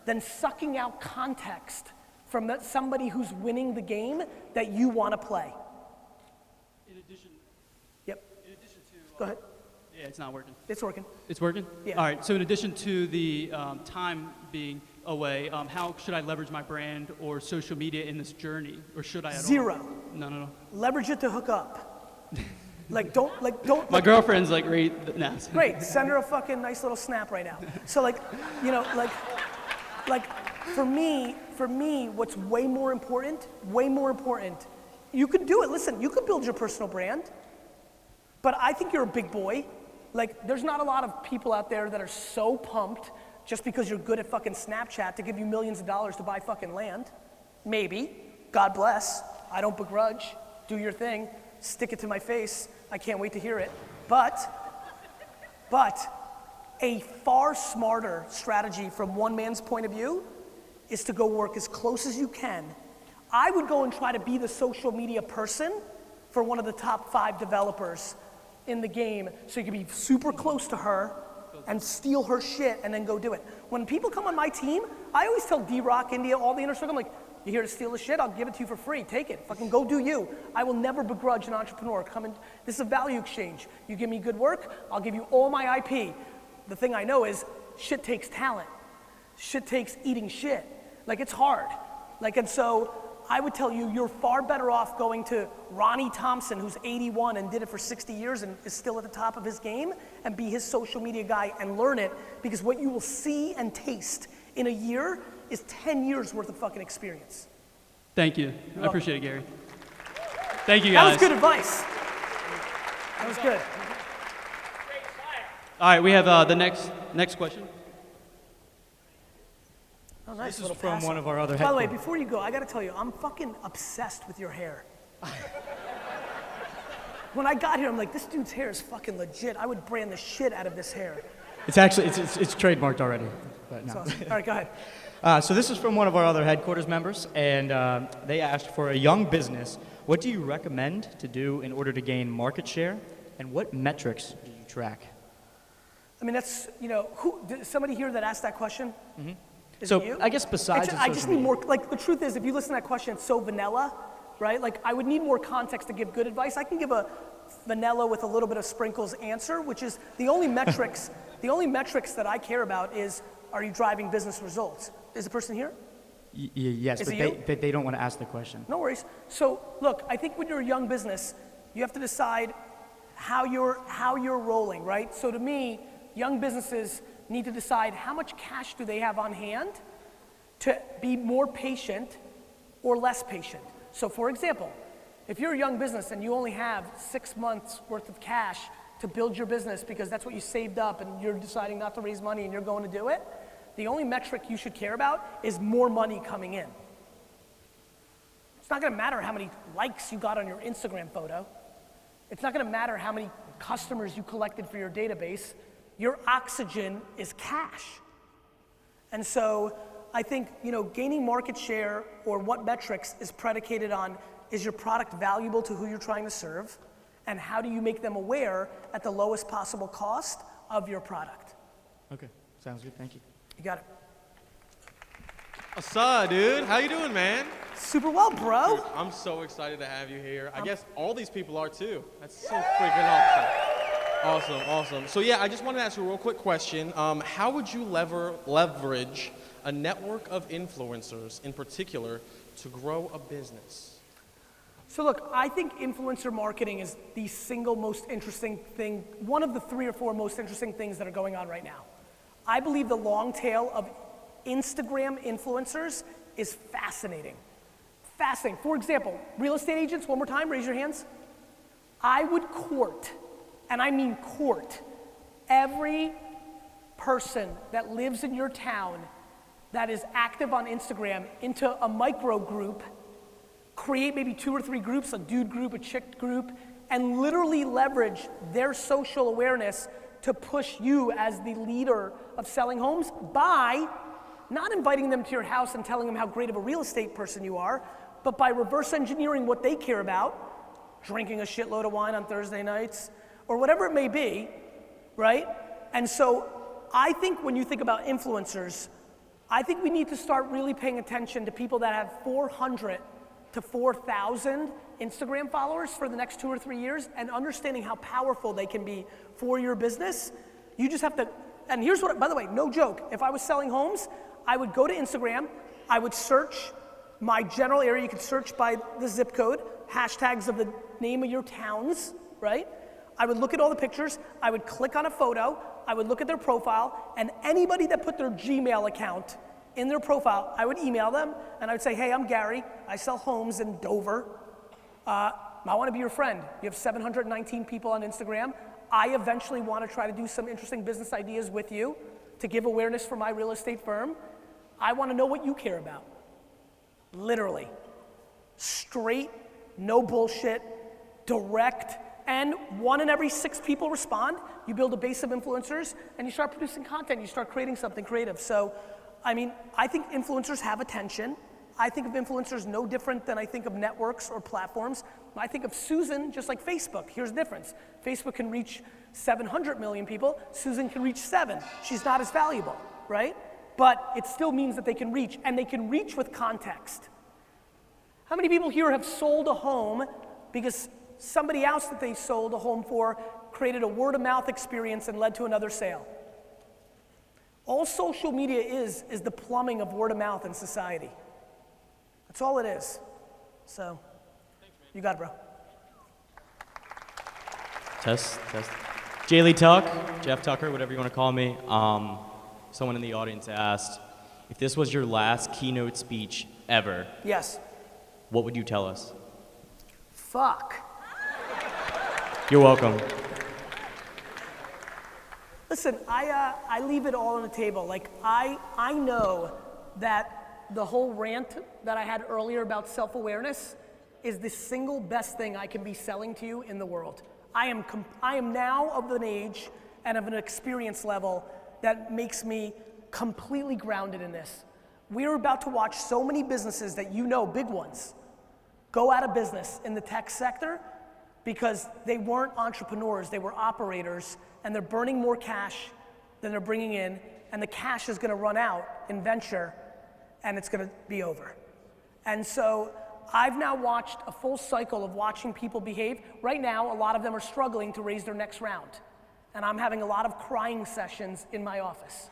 [SPEAKER 4] than sucking out context from somebody who's winning the game that you want to play.
[SPEAKER 1] In addition.
[SPEAKER 4] Yep.
[SPEAKER 1] In addition to.
[SPEAKER 4] Go ahead.
[SPEAKER 1] Yeah, it's not working.
[SPEAKER 4] It's working.
[SPEAKER 1] It's working?
[SPEAKER 4] Yeah.
[SPEAKER 1] All right, so in addition to the time being away, how should I leverage my brand or social media in this journey? Or should I at all?
[SPEAKER 4] Zero.
[SPEAKER 1] No.
[SPEAKER 4] Leverage it to hook up. Don't.
[SPEAKER 1] My girlfriend's like, nah.
[SPEAKER 4] Great, send her a fucking nice little snap right now. So for me, what's way more important, you could do it. Listen, you could build your personal brand, but I think you're a big boy. Like, there's not a lot of people out there that are so pumped just because you're good at fucking Snapchat to give you millions of dollars to buy fucking land. Maybe. God bless. I don't begrudge. Do your thing. Stick it to my face. I can't wait to hear it. But a far smarter strategy from one man's point of view is to go work as close as you can. I would go and try to be the social media person for one of the top 5 developers in the game, so you can be super close to her and steal her shit and then go do it. When people come on my team, I always tell D-Rock, India, all the inner circle, I'm like, You here to steal the shit? I'll give it to you for free. Take it. Fucking go do you. I will never begrudge an entrepreneur. This is a value exchange. You give me good work, I'll give you all my IP. The thing I know is shit takes talent. Shit takes eating shit. Like, it's hard. Like, and so I would tell you, you're far better off going to Ronnie Thompson, who's 81 and did it for 60 years and is still at the top of his game, and be his social media guy and learn it, because what you will see and taste in a year is 10 years worth of fucking experience.
[SPEAKER 1] Thank you. I appreciate it, Gary. Thank you, guys.
[SPEAKER 4] That was good advice. That was good.
[SPEAKER 1] All right, we have the next question.
[SPEAKER 4] Oh, nice.
[SPEAKER 5] This is from one of our other
[SPEAKER 4] By the way,
[SPEAKER 5] headquarters.
[SPEAKER 4] before you go, I gotta tell you, I'm fucking obsessed with your hair. When I got here, I'm like, this dude's hair is fucking legit. I would brand the shit out of this hair.
[SPEAKER 5] It's actually, it's trademarked already, but no.
[SPEAKER 4] That's awesome. All right, go ahead.
[SPEAKER 5] So this is from one of our other headquarters members, and they asked, for a young business, what do you recommend to do in order to gain market share, and what metrics do you track?
[SPEAKER 4] I mean, that's, did somebody here that asked that question? Mm-hmm. Is
[SPEAKER 5] So
[SPEAKER 4] it you?
[SPEAKER 5] I guess besides
[SPEAKER 4] I
[SPEAKER 5] the
[SPEAKER 4] just
[SPEAKER 5] social
[SPEAKER 4] need
[SPEAKER 5] media-
[SPEAKER 4] more, like, the truth is, if you listen to that question, it's so vanilla, right? Like, I would need more context to give good advice. I can give a vanilla with a little bit of sprinkles answer, which is the only metrics, that I care about is, are you driving business results? Is the person here?
[SPEAKER 5] Yes,
[SPEAKER 4] Is
[SPEAKER 5] but
[SPEAKER 4] it
[SPEAKER 5] they don't want to ask the question.
[SPEAKER 4] No worries. So look, I think when you're a young business, you have to decide how you're rolling, right? So to me, young businesses need to decide how much cash do they have on hand to be more patient or less patient. So for example, if you're a young business and you only have 6 months worth of cash to build your business because that's what you saved up and you're deciding not to raise money and you're going to do it, the only metric you should care about is more money coming in. It's not gonna matter how many likes you got on your Instagram photo. It's not gonna matter how many customers you collected for your database. Your oxygen is cash. And so I think, gaining market share or what metrics is predicated on, is your product valuable to who you're trying to serve? And how do you make them aware at the lowest possible cost of your product?
[SPEAKER 5] Okay, sounds good, thank you.
[SPEAKER 4] You got it.
[SPEAKER 6] Asa, dude, how you doing, man?
[SPEAKER 4] Super well, bro.
[SPEAKER 6] Dude, I'm so excited to have you here. I guess all these people are too. That's so freaking awesome. Awesome. So yeah, I just wanted to ask you a real quick question. How would you leverage a network of influencers in particular to grow a business?
[SPEAKER 4] So look, I think influencer marketing is the single most interesting thing, one of the 3 or 4 most interesting things that are going on right now. I believe the long tail of Instagram influencers is fascinating. Fascinating. For example, real estate agents, one more time, raise your hands. I would court, and I mean court, every person that lives in your town that is active on Instagram into a micro group, create maybe 2 or 3 groups, a dude group, a chick group, and literally leverage their social awareness to push you as the leader of selling homes by not inviting them to your house and telling them how great of a real estate person you are, but by reverse engineering what they care about, drinking a shitload of wine on Thursday nights, or whatever it may be, right? And so I think when you think about influencers, I think we need to start really paying attention to people that have 400 to 4,000 Instagram followers for the next 2 or 3 years and understanding how powerful they can be for your business. You just have to, and here's what, by the way, no joke, if I was selling homes, I would go to Instagram, I would search my general area, you could search by the zip code, hashtags of the name of your towns, right? I would look at all the pictures, I would click on a photo, I would look at their profile, and anybody that put their Gmail account in their profile, I would email them, and I would say, hey, I'm Gary, I sell homes in Dover. I want to be your friend. You have 719 people on Instagram. I eventually want to try to do some interesting business ideas with you to give awareness for my real estate firm. I want to know what you care about. Literally. Straight, no bullshit, direct, and 1 in every 6 people respond. You build a base of influencers, and you start producing content. You start creating something creative. So, I mean, I think influencers have attention. I think of influencers no different than I think of networks or platforms. I think of Susan just like Facebook. Here's the difference. Facebook can reach 700 million people. Susan can reach 7. She's not as valuable, right? But it still means that they can reach, and they can reach with context. How many people here have sold a home because somebody else that they sold a home for created a word of mouth experience and led to another sale? All social media is the plumbing of word of mouth in society. That's all it is. So, you got it, bro.
[SPEAKER 5] Test. Jaylee Tuck, Jeff Tucker, whatever you want to call me. Someone in the audience asked, if this was your last keynote speech ever,
[SPEAKER 4] Yes.
[SPEAKER 5] what would you tell us?
[SPEAKER 4] Fuck.
[SPEAKER 5] You're welcome.
[SPEAKER 4] Listen, I leave it all on the table. Like, I know that the whole rant that I had earlier about self-awareness is the single best thing I can be selling to you in the world. I am now of an age and of an experience level that makes me completely grounded in this. We're about to watch so many businesses that you know, big ones, go out of business in the tech sector because they weren't entrepreneurs, they were operators, and they're burning more cash than they're bringing in, and the cash is gonna run out in venture, and it's gonna be over. And so I've now watched a full cycle of watching people behave. Right now, a lot of them are struggling to raise their next round. And I'm having a lot of crying sessions in my office.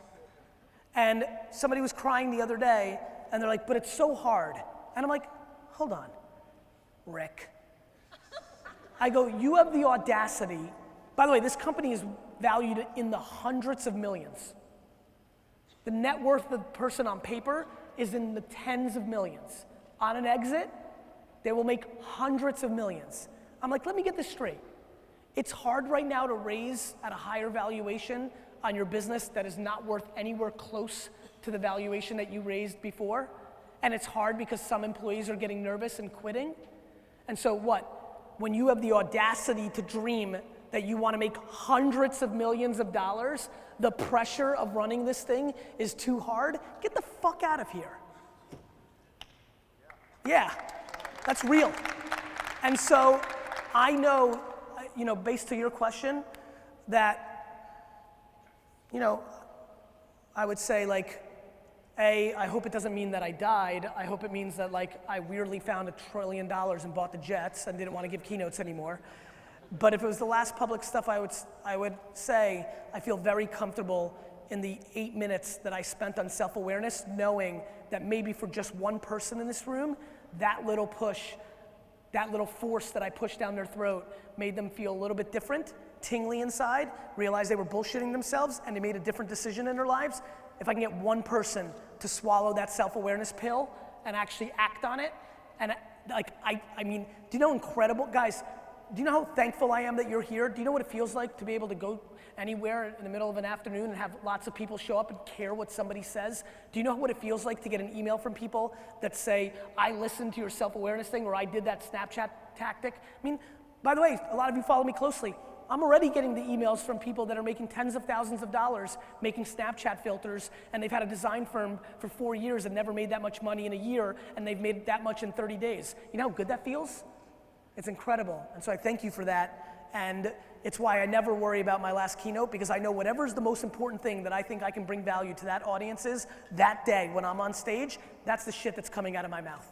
[SPEAKER 4] And somebody was crying the other day, and they're like, but it's so hard. And I'm like, hold on, Rick. I go, you have the audacity. By the way, this company is valued in the hundreds of millions. The net worth of the person on paper is in the tens of millions. On an exit, they will make hundreds of millions. I'm like, let me get this straight. It's hard right now to raise at a higher valuation on your business that is not worth anywhere close to the valuation that you raised before. And it's hard because some employees are getting nervous and quitting. And so what? When you have the audacity to dream that you want to make hundreds of millions of dollars, the pressure of running this thing is too hard. Get the fuck out of here. Yeah, that's real. And so I know, based to your question, that, I would say I hope it doesn't mean that I died. I hope it means that I weirdly found $1 trillion and bought the jets and didn't want to give keynotes anymore. But if it was the last public stuff, I would say I feel very comfortable in the 8 minutes that I spent on self-awareness, knowing that maybe for just one person in this room, that little push, that little force that I pushed down their throat made them feel a little bit different, tingly inside, realized they were bullshitting themselves, and they made a different decision in their lives. If I can get one person to swallow that self-awareness pill and actually act on it, and I mean, do you know incredible, guys, do you know how thankful I am that you're here? Do you know what it feels like to be able to go anywhere in the middle of an afternoon and have lots of people show up and care what somebody says? Do you know what it feels like to get an email from people that say, I listened to your self-awareness thing, or I did that Snapchat tactic? I mean, by the way, a lot of you follow me closely. I'm already getting the emails from people that are making tens of thousands of dollars making Snapchat filters, and they've had a design firm for 4 years and never made that much money in a year, and they've made that much in 30 days. You know how good that feels? It's incredible. And so I thank you for that. And it's why I never worry about my last keynote, because I know whatever is the most important thing that I think I can bring value to that audience is that day when I'm on stage, that's the shit that's coming out of my mouth.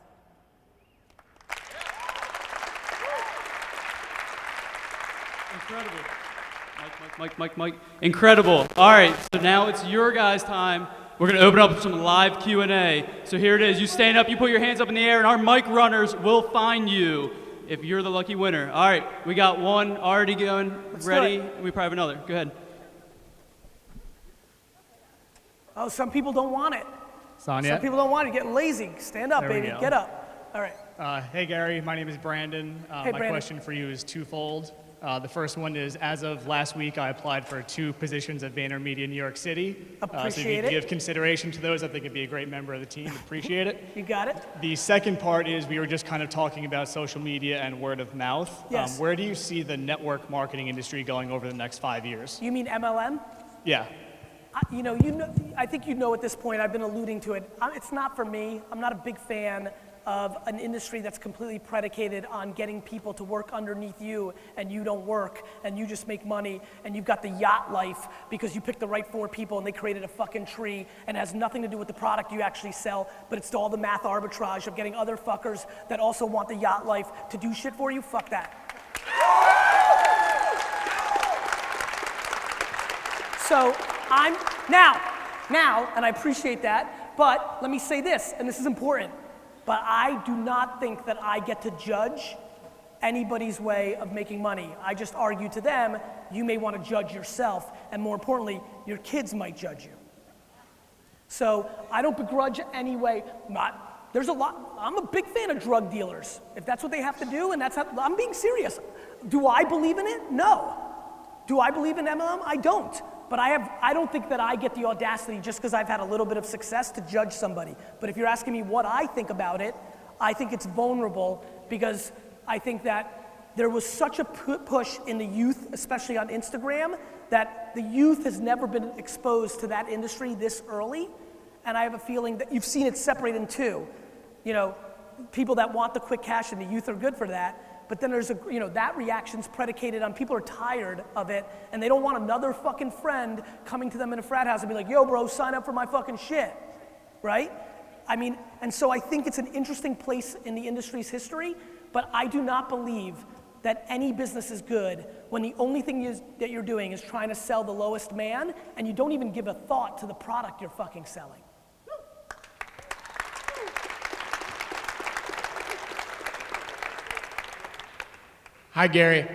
[SPEAKER 1] Incredible. Mike. Incredible. All right, so now it's your guys' time. We're going to open up some live Q&A. So here it is. You stand up, you put your hands up in the air, and our mic runners will find you if you're the lucky winner. All right, we got one already going, ready. We probably have another. Go ahead.
[SPEAKER 4] Oh, some people don't want it.
[SPEAKER 7] Sonia?
[SPEAKER 4] Some people don't want it. You're getting lazy. Stand up,
[SPEAKER 7] There we
[SPEAKER 4] baby.
[SPEAKER 7] go.
[SPEAKER 4] Get up. All right.
[SPEAKER 7] Hey Gary, my name is Brandon.
[SPEAKER 4] Hey,
[SPEAKER 7] my
[SPEAKER 4] Brandon.
[SPEAKER 7] question for you is twofold. The first one is, as of last week, I applied for 2 positions at VaynerMedia New York City. So if you
[SPEAKER 4] Appreciate
[SPEAKER 7] could
[SPEAKER 4] it.
[SPEAKER 7] give consideration to those, I think it'd be a great member of the team. Appreciate it.
[SPEAKER 4] You got it?
[SPEAKER 7] The second part is, we were just kind of talking about social media and word of mouth.
[SPEAKER 4] Yes.
[SPEAKER 7] Where do you see the network marketing industry going over the next 5 years?
[SPEAKER 4] You mean MLM?
[SPEAKER 7] Yeah.
[SPEAKER 4] I think you know at this point, I've been alluding to it. It's not for me. I'm not a big fan of an industry that's completely predicated on getting people to work underneath you, and you don't work, and you just make money, and you've got the yacht life because you picked the right 4 people and they created a fucking tree, and it has nothing to do with the product you actually sell, but it's all the math arbitrage of getting other fuckers that also want the yacht life to do shit for you. Fuck that. So I'm now, and I appreciate that, but let me say this, and this is important, but I do not think that I get to judge anybody's way of making money. I just argue to them, you may want to judge yourself, and more importantly, your kids might judge you. So I don't begrudge any way. There's a lot. I'm a big fan of drug dealers. If that's what they have to do, and I'm being serious. Do I believe in it? No. Do I believe in MLM? I don't. But I don't think that I get the audacity just because I've had a little bit of success to judge somebody. But if you're asking me what I think about it, I think it's vulnerable because I think that there was such a push in the youth, especially on Instagram, that the youth has never been exposed to that industry this early. And I have a feeling that you've seen it separate in two. You know, people that want the quick cash and the youth are good for that. But then there's that reaction's predicated on people are tired of it and they don't want another fucking friend coming to them in a frat house and be like, yo bro, sign up for my fucking shit, right? I mean, and so I think it's an interesting place in the industry's history, but I do not believe that any business is good when the only thing that you're doing is trying to sell the lowest man and you don't even give a thought to the product you're fucking selling.
[SPEAKER 8] Hi, Gary.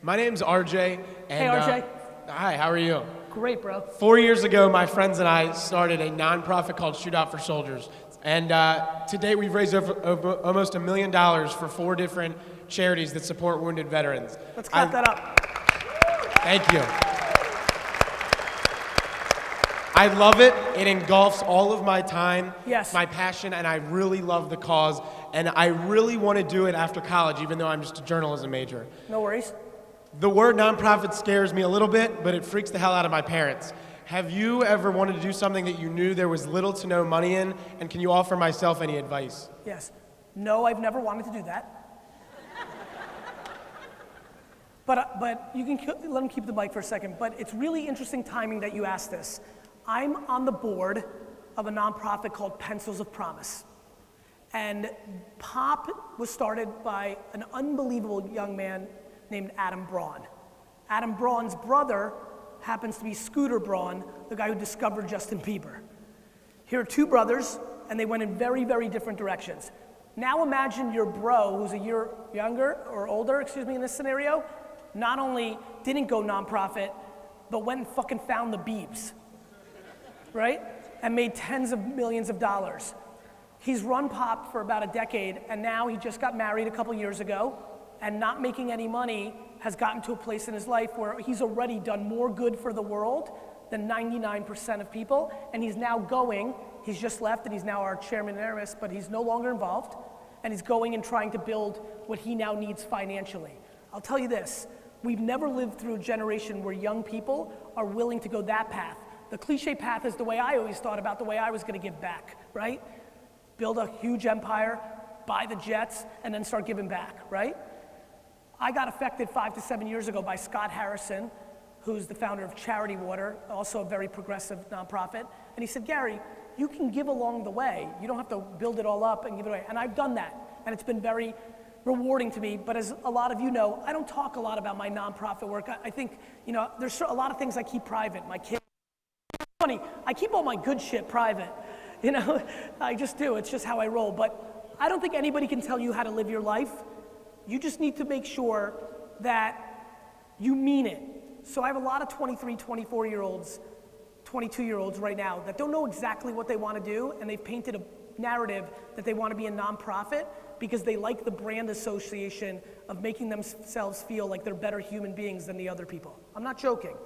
[SPEAKER 8] My name's RJ. And,
[SPEAKER 4] Hey, RJ.
[SPEAKER 8] Hi, how are you?
[SPEAKER 4] Great, bro.
[SPEAKER 8] 4 years ago, my friends and I started a nonprofit called Shoot Out for Soldiers. And to date, we've raised over almost $1 million for 4 different charities that support wounded veterans.
[SPEAKER 4] Let's clap that up.
[SPEAKER 8] Thank you. I love it. It engulfs all of my time,
[SPEAKER 4] Yes.
[SPEAKER 8] my passion, and I really love the cause. And I really want to do it after college, even though I'm just a journalism major.
[SPEAKER 4] No worries.
[SPEAKER 8] The word nonprofit scares me a little bit, but it freaks the hell out of my parents. Have you ever wanted to do something that you knew there was little to no money in, and can you offer myself any advice?
[SPEAKER 4] Yes. No, I've never wanted to do that. But you can let him keep the mic for a second. But it's really interesting timing that you asked this. I'm on the board of a nonprofit called Pencils of Promise. And POP was started by an unbelievable young man named Adam Braun. Adam Braun's brother happens to be Scooter Braun, the guy who discovered Justin Bieber. Here are 2 brothers, and they went in very, very different directions. Now imagine your bro, who's a year younger or older, in this scenario, not only didn't go nonprofit, but went and fucking found the Biebs, right? And made tens of millions of dollars. He's run POP for about a decade, and now he just got married a couple years ago, and not making any money has gotten to a place in his life where he's already done more good for the world than 99% of people, and he's just left, and he's now our chairman emeritus, but he's no longer involved, and he's going and trying to build what he now needs financially. I'll tell you this, we've never lived through a generation where young people are willing to go that path. The cliche path is the way I always thought about the way I was gonna give back, right? Build a huge empire, buy the jets, and then start giving back, right? I got affected 5 to 7 years ago by Scott Harrison, who's the founder of Charity Water, also a very progressive nonprofit. And he said, Gary, you can give along the way. You don't have to build it all up and give it away. And I've done that. And it's been very rewarding to me. But as a lot of you know, I don't talk a lot about my nonprofit work. I think, there's a lot of things I keep private. My kids, funny, I keep all my good shit private. I just do. It's just how I roll. But I don't think anybody can tell you how to live your life. You just need to make sure that you mean it. So I have a lot of 23, 24-year-olds, 22-year-olds right now that don't know exactly what they want to do, and they've painted a narrative that they want to be a nonprofit because they like the brand association of making themselves feel like they're better human beings than the other people. I'm not joking.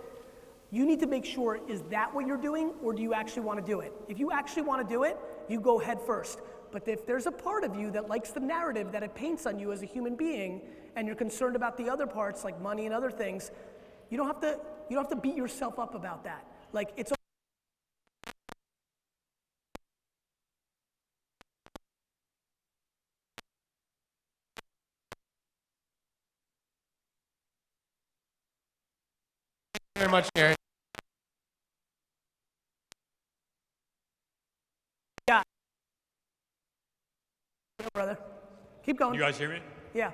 [SPEAKER 4] You need to make sure, is that what you're doing, or do you actually want to do it? If you actually want to do it, you go head first. But if there's a part of you that likes the narrative that it paints on you as a human being, and you're concerned about the other parts like money and other things, you don't have to beat yourself up about that. Like, it's
[SPEAKER 8] much, Gary.
[SPEAKER 4] Yeah. Brother. Keep going.
[SPEAKER 9] You guys hear me?
[SPEAKER 4] Yeah.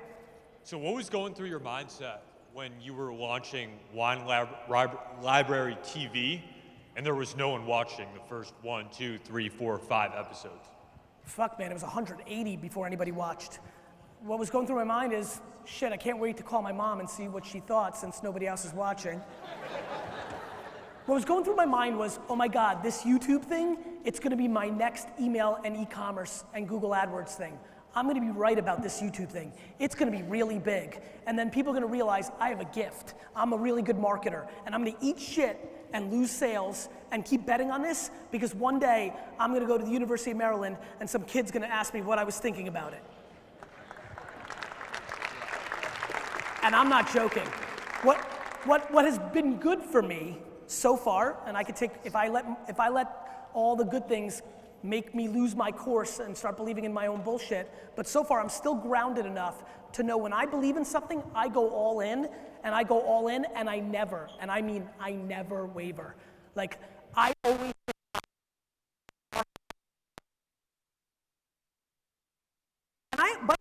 [SPEAKER 9] So what was going through your mindset when you were launching Library TV and there was no one watching the first 1, 2, 3, 4, 5 episodes?
[SPEAKER 4] Fuck, man, it was 180 before anybody watched. What was going through my mind is, shit, I can't wait to call my mom and see what she thought since nobody else is watching. What was going through my mind was, oh my God, this YouTube thing, it's gonna be my next email and e-commerce and Google AdWords thing. I'm gonna be right about this YouTube thing. It's gonna be really big. And then people are gonna realize I have a gift. I'm a really good marketer, and I'm gonna eat shit and lose sales and keep betting on this because one day I'm gonna go to the University of Maryland and some kid's gonna ask me what I was thinking about it. And I'm not joking. What has been good for me so far, and I could take, if I let all the good things make me lose my course and start believing in my own bullshit, but so far I'm still grounded enough to know when I believe in something, I go all in, and I go all in, and I never, and I mean I never waver. Like, I always but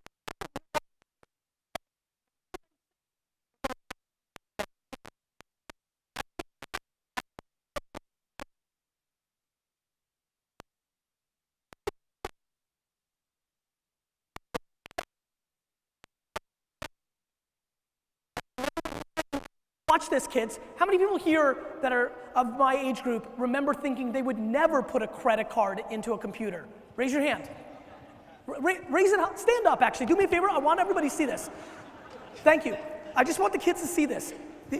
[SPEAKER 4] watch this, kids. How many people here that are of my age group remember thinking they would never put a credit card into a computer? Raise your hand. Raise it up. Stand up, actually. Do me a favor. I want everybody to see this. Thank you. I just want the kids to see this.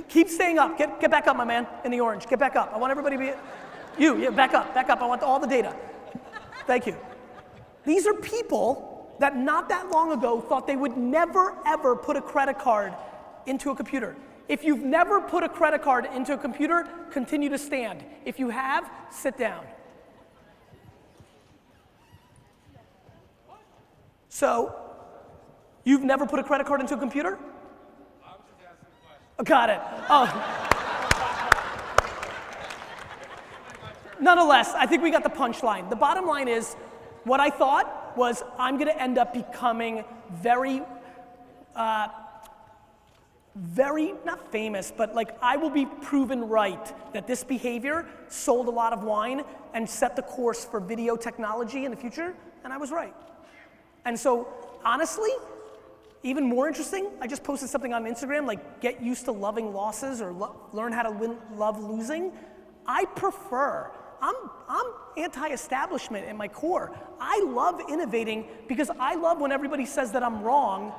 [SPEAKER 4] Keep staying up. Get back up, my man, in the orange. Get back up. I want everybody to be... Yeah, back up, back up. I want all the data. Thank you. These are people that not that long ago thought they would never, ever put a credit card into a computer. If you've never put a credit card into a computer, continue to stand. If you have, sit down. So, you've never put a credit card into a computer? I was just asking the question. Got it. Oh. Nonetheless, I think we got the punchline. The bottom line is, what I thought was I'm gonna end up becoming very, not famous, but like I will be proven right that this behavior sold a lot of wine and set the course for video technology in the future, and I was right. And so, honestly, even more interesting, I just posted something on Instagram, like get used to loving losses or learn how to love losing. I prefer, I'm anti-establishment in my core. I love innovating because I love when everybody says that I'm wrong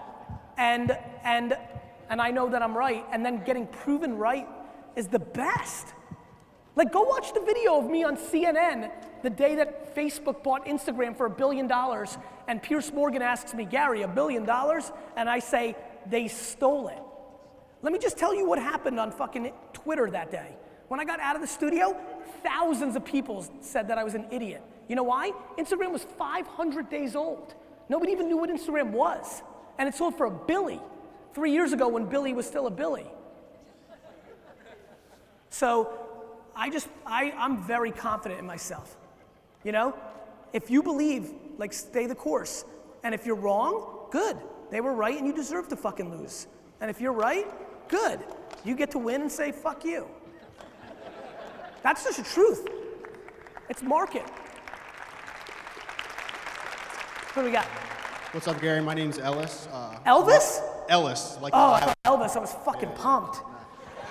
[SPEAKER 4] and I know that I'm right, and then getting proven right is the best. Like, go watch the video of me on CNN the day that Facebook bought Instagram for $1 billion, and Piers Morgan asks me, Gary, $1 billion? And I say, they stole it. Let me just tell you what happened on fucking Twitter that day. When I got out of the studio, thousands of people said that I was an idiot. You know why? Instagram was 500 days old. Nobody even knew what Instagram was. And it sold for $1 billion. 3 years ago when Billy was still a Billy. So I'm very confident in myself. You know, if you believe, like stay the course. And if you're wrong, good. They were right and you deserve to fucking lose. And if you're right, good. You get to win and say, fuck you. That's just the truth. It's market. What do we got?
[SPEAKER 10] What's up, Gary? My name's Ellis.
[SPEAKER 4] Elvis?
[SPEAKER 10] Ellis. Like
[SPEAKER 4] oh, I thought Elvis. I was fucking pumped.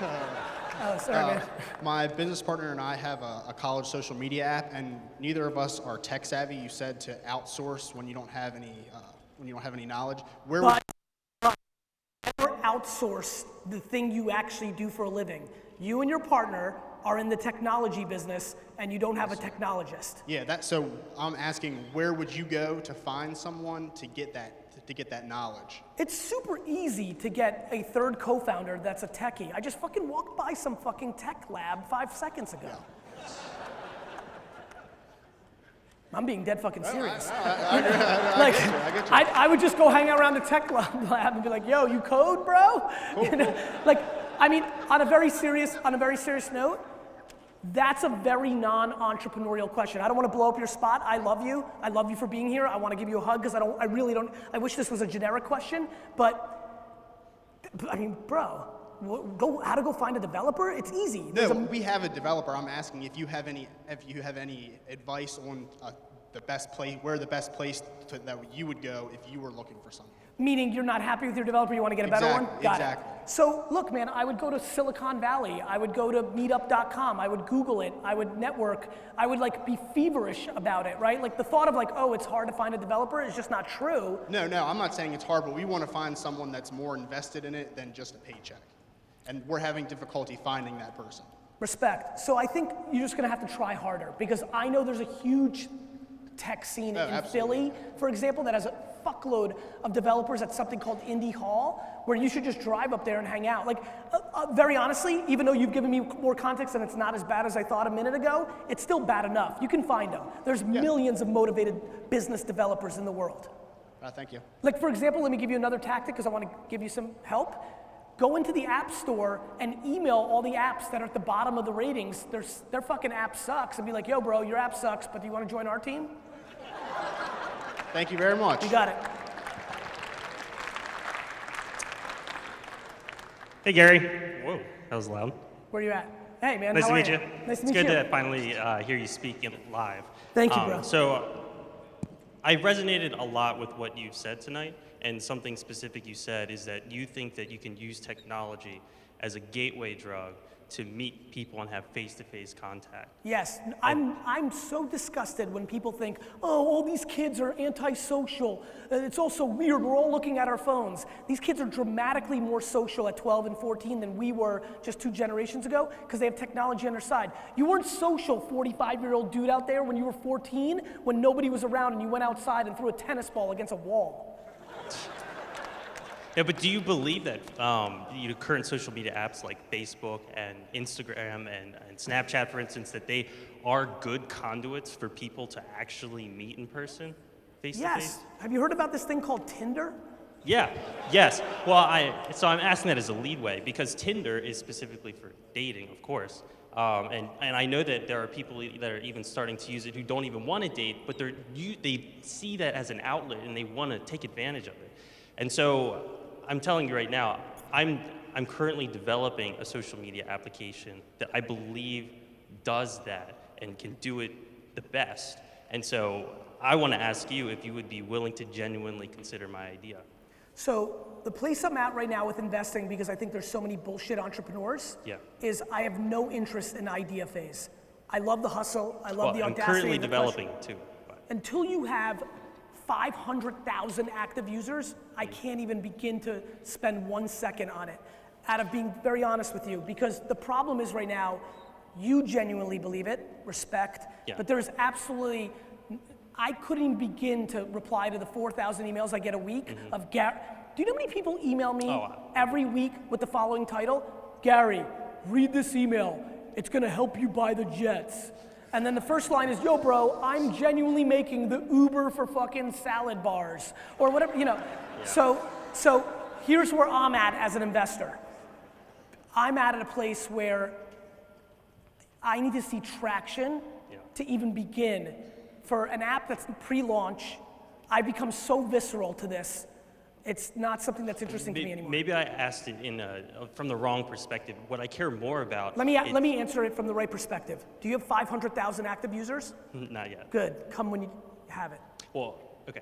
[SPEAKER 4] Oh, sorry, man.
[SPEAKER 10] My business partner and I have a college social media app, and neither of us are tech savvy. You said to outsource when you don't have any knowledge. Where would
[SPEAKER 4] never outsource the thing you actually do for a living. You and your partner are in the technology business, and you don't have a technologist.
[SPEAKER 10] Yeah, so I'm asking, where would you go to find someone to get that knowledge?
[SPEAKER 4] It's super easy to get a third co-founder that's a techie. I just fucking walked by some fucking tech lab 5 seconds ago. Yeah. I'm being dead fucking serious. I would just go hang out around the tech lab and be like, yo, you code, bro?
[SPEAKER 10] Cool.
[SPEAKER 4] Like, I mean, on a very serious note, that's a very non-entrepreneurial question. I don't want to blow up your spot. I love you. I love you for being here. I want to give you a hug because I really don't. I wish this was a generic question, but I mean, bro, how to go find a developer? It's easy.
[SPEAKER 10] No, we have a developer. I'm asking if you have any advice on the best place, where the best place that you would go if you were looking for something.
[SPEAKER 4] Meaning you're not happy with your developer, you want to get a better one? Got
[SPEAKER 10] exactly.
[SPEAKER 4] it. So look, man, I would go to Silicon Valley. I would go to meetup.com. I would Google it. I would network. I would like be feverish about it, right? Like the thought of like, oh, it's hard to find a developer is just not true.
[SPEAKER 10] No, I'm not saying it's hard, but we want to find someone that's more invested in it than just a paycheck. And we're having difficulty finding that person.
[SPEAKER 4] Respect. So I think you're just gonna have to try harder because I know there's a huge tech scene in Philly, for example, that has a fuckload of developers at something called Indie Hall, where you should just drive up there and hang out. Like, very honestly, even though you've given me more context and it's not as bad as I thought a minute ago, it's still bad enough. You can find them. There's millions of motivated business developers in the world.
[SPEAKER 10] Thank you.
[SPEAKER 4] Like, for example, let me give you another tactic because I want to give you some help. Go into the App Store and email all the apps that are at the bottom of the ratings. Their fucking app sucks, and be like, yo, bro, your app sucks, but do you want to join our team?
[SPEAKER 10] Thank you very much.
[SPEAKER 4] You got it.
[SPEAKER 11] Hey, Gary. Whoa, that was loud.
[SPEAKER 4] Where you at? Hey, man.
[SPEAKER 11] Nice
[SPEAKER 4] how
[SPEAKER 11] to
[SPEAKER 4] are
[SPEAKER 11] meet you.
[SPEAKER 4] Nice to
[SPEAKER 11] It's
[SPEAKER 4] meet
[SPEAKER 11] good
[SPEAKER 4] you.
[SPEAKER 11] to finally hear you speak live.
[SPEAKER 4] Thank you, bro.
[SPEAKER 11] So I resonated a lot with what you said tonight, and something specific you said is that you think that you can use technology as a gateway drug to meet people and have face-to-face contact.
[SPEAKER 4] Yes, I'm so disgusted when people think, oh, all these kids are antisocial. It's all so weird, we're all looking at our phones. These kids are dramatically more social at 12 and 14 than we were just 2 generations ago because they have technology on their side. You weren't social, 45-year-old dude out there when you were 14, when nobody was around and you went outside and threw a tennis ball against a wall.
[SPEAKER 11] Yeah, but do you believe that current social media apps like Facebook and Instagram and Snapchat, for instance, that they are good conduits for people to actually meet in person, face to face?
[SPEAKER 4] Yes. Have you heard about this thing called Tinder?
[SPEAKER 11] Yeah, yes. Well, so I'm asking that as a leadway because Tinder is specifically for dating, of course. And I know that there are people that are even starting to use it who don't even want to date, but they see that as an outlet and they want to take advantage of it. And so I'm telling you right now, I'm currently developing a social media application that I believe does that and can do it the best. And so I want to ask you if you would be willing to genuinely consider my idea.
[SPEAKER 4] So the place I'm at right now with investing, because I think there's so many bullshit entrepreneurs, is I have no interest in idea phase. I love the hustle. I love the audacity.
[SPEAKER 11] I'm currently
[SPEAKER 4] of the
[SPEAKER 11] developing too.
[SPEAKER 4] Until you have 500,000 active users, I can't even begin to spend 1 second on it, out of being very honest with you, because the problem is right now, you genuinely believe it, respect, but there's absolutely, I couldn't even begin to reply to the 4,000 emails I get a week of Gary. Do you know how many people email me every week with the following title? Gary, read this email. It's gonna help you buy the jets. And then the first line is, yo, bro, I'm genuinely making the Uber for fucking salad bars, or whatever, you know. So here's where I'm at as an investor. I'm at a place where I need to see traction to even begin. For an app that's pre-launch, I become so visceral to this. It's not something that's interesting to me anymore.
[SPEAKER 11] Maybe I asked it from the wrong perspective. What I care more about.
[SPEAKER 4] Let me answer it from the right perspective. Do you have 500,000 active users?
[SPEAKER 11] Not yet.
[SPEAKER 4] Good. Come when you have it.
[SPEAKER 11] Well, okay.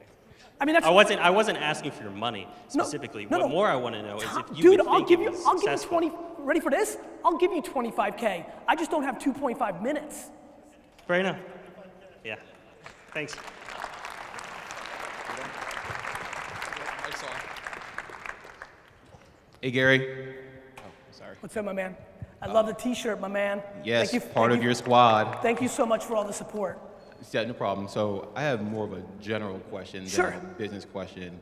[SPEAKER 4] I mean, that's.
[SPEAKER 11] I wasn't asking for your money specifically.
[SPEAKER 4] No,
[SPEAKER 11] what more I want to know is if you
[SPEAKER 4] Dude, I'll give you
[SPEAKER 11] 20.
[SPEAKER 4] Ready for this? I'll give you 25K. I just don't have 2.5 minutes.
[SPEAKER 11] Fair enough. Yeah. Thanks.
[SPEAKER 12] Hey, Gary. Oh, sorry.
[SPEAKER 4] What's up, my man? I love the T-shirt, my man.
[SPEAKER 12] Yes, part of your squad.
[SPEAKER 4] Thank you so much for all the support.
[SPEAKER 12] Yeah, no problem. So I have more of a general question than a business question.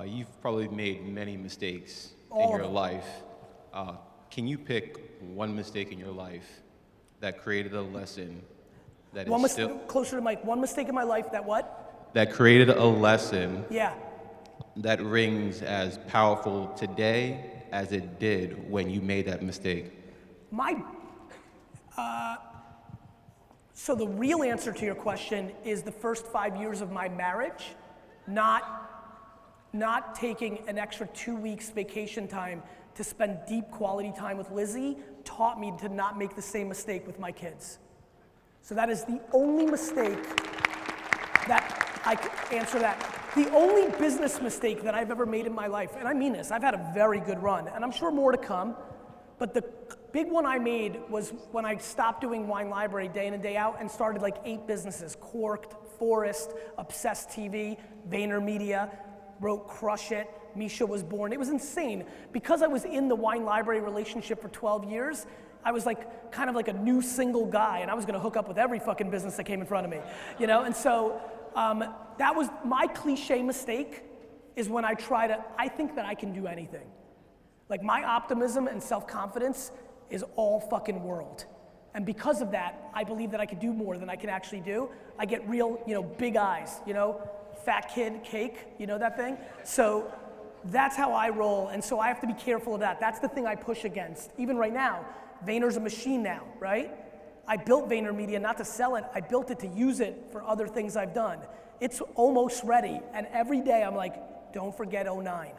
[SPEAKER 12] You've probably made many mistakes in your life. Can you pick one mistake in your life that created a lesson that is still...
[SPEAKER 4] Closer to Mike. One mistake in my life that what?
[SPEAKER 12] That created a lesson
[SPEAKER 4] Yeah.
[SPEAKER 12] that rings as powerful today as it did when you made that mistake?
[SPEAKER 4] So the real answer to your question is the first 5 years of my marriage, not taking an extra 2 weeks vacation time to spend deep quality time with Lizzie taught me to not make the same mistake with my kids. So that is the only mistake that I can answer that. The only business mistake that I've ever made in my life, and I mean this, I've had a very good run, and I'm sure more to come, but the big one I made was when I stopped doing Wine Library day in and day out and started like 8 businesses: Corked, Forest, Obsessed TV, VaynerMedia, wrote Crush It, Misha Was Born. It was insane. Because I was in the Wine Library relationship for 12 years, I was like kind of like a new single guy, and I was gonna hook up with every fucking business that came in front of me, you know? And so that was my cliche mistake, is when I think that I can do anything. Like my optimism and self-confidence is all fucking world. And because of that, I believe that I could do more than I can actually do. I get real, big eyes, fat kid cake, you know that thing? So that's how I roll, and so I have to be careful of that. That's the thing I push against. Even right now, Vayner's a machine now, right? I built VaynerMedia not to sell it, I built it to use it for other things I've done. It's almost ready, and every day I'm like, don't forget 09.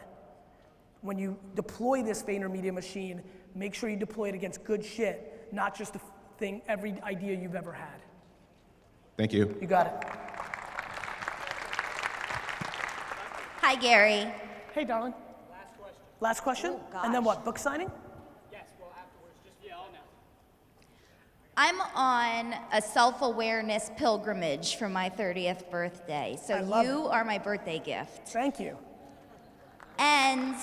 [SPEAKER 4] When you deploy this VaynerMedia machine, make sure you deploy it against good shit, not just every idea you've ever had.
[SPEAKER 12] Thank you.
[SPEAKER 4] You got it.
[SPEAKER 13] Hi, Gary.
[SPEAKER 4] Hey, darling. Last question?
[SPEAKER 13] Oh, gosh.
[SPEAKER 4] And then what, book signing?
[SPEAKER 13] I'm on a self-awareness pilgrimage for my 30th birthday, so you are my birthday gift.
[SPEAKER 4] Thank you.
[SPEAKER 13] And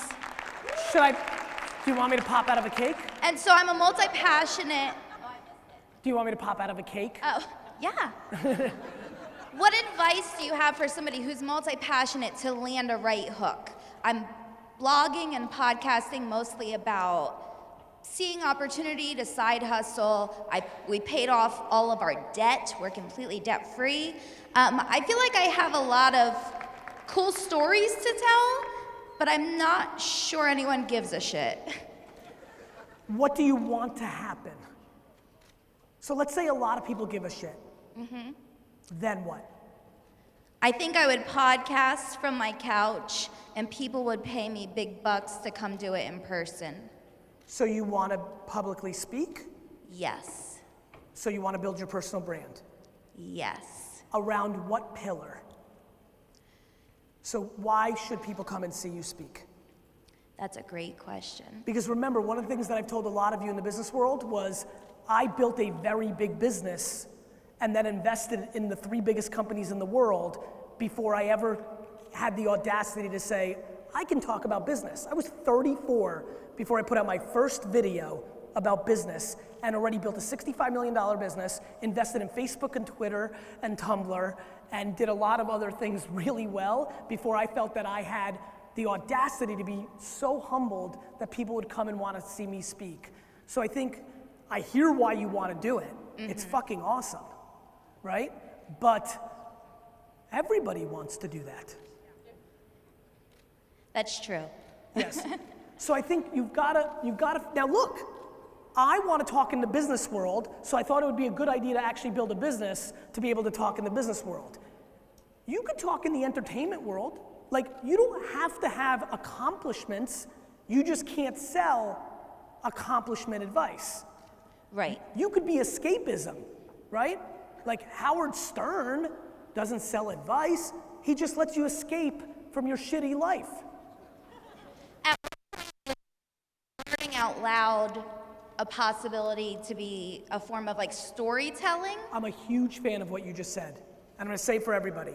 [SPEAKER 4] do you want me to pop out of a cake?
[SPEAKER 13] And so I'm a multi-passionate.
[SPEAKER 4] Do you want me to pop out of a cake?
[SPEAKER 13] Oh, yeah. What advice do you have for somebody who's multi-passionate to land a right hook? I'm blogging and podcasting mostly about seeing opportunity to side hustle. We paid off all of our debt. We're completely debt-free. I feel like I have a lot of cool stories to tell, but I'm not sure anyone gives a shit.
[SPEAKER 4] What do you want to happen? So let's say a lot of people give a shit.
[SPEAKER 13] Mm-hmm.
[SPEAKER 4] Then what?
[SPEAKER 13] I think I would podcast from my couch, and people would pay me big bucks to come do it in person.
[SPEAKER 4] So you want to publicly speak?
[SPEAKER 13] Yes.
[SPEAKER 4] So you want to build your personal brand?
[SPEAKER 13] Yes.
[SPEAKER 4] Around what pillar? So why should people come and see you speak?
[SPEAKER 13] That's a great question.
[SPEAKER 4] Because remember, one of the things that I've told a lot of you in the business world was I built a very big business and then invested in the 3 biggest companies in the world before I ever had the audacity to say, I can talk about business. I was 34 before I put out my first video about business and already built a $65 million business, invested in Facebook and Twitter and Tumblr, and did a lot of other things really well before I felt that I had the audacity to be so humbled that people would come and want to see me speak. So I think I hear why you want to do it. Mm-hmm. It's fucking awesome, right? But everybody wants to do that.
[SPEAKER 13] That's true.
[SPEAKER 4] Yes. So I think you've gotta, now look, I want to talk in the business world, so I thought it would be a good idea to actually build a business to be able to talk in the business world. You could talk in the entertainment world. Like, you don't have to have accomplishments, you just can't sell accomplishment advice.
[SPEAKER 13] Right.
[SPEAKER 4] You could be escapism, right? Like Howard Stern doesn't sell advice, he just lets you escape from your shitty life.
[SPEAKER 13] Learning out loud a possibility to be a form of like storytelling?
[SPEAKER 4] I'm a huge fan of what you just said. I'm gonna say for everybody,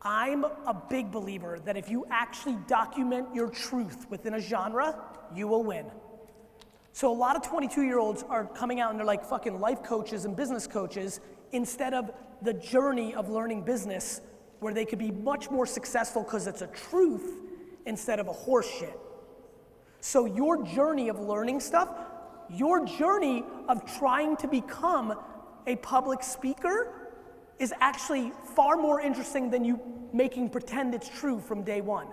[SPEAKER 4] I'm a big believer that if you actually document your truth within a genre, you will win. So a lot of 22-year-olds are coming out and they're like fucking life coaches and business coaches instead of the journey of learning business where they could be much more successful because it's a truth instead of a horse shit. So your journey of learning stuff, your journey of trying to become a public speaker is actually far more interesting than you making pretend it's true from day one.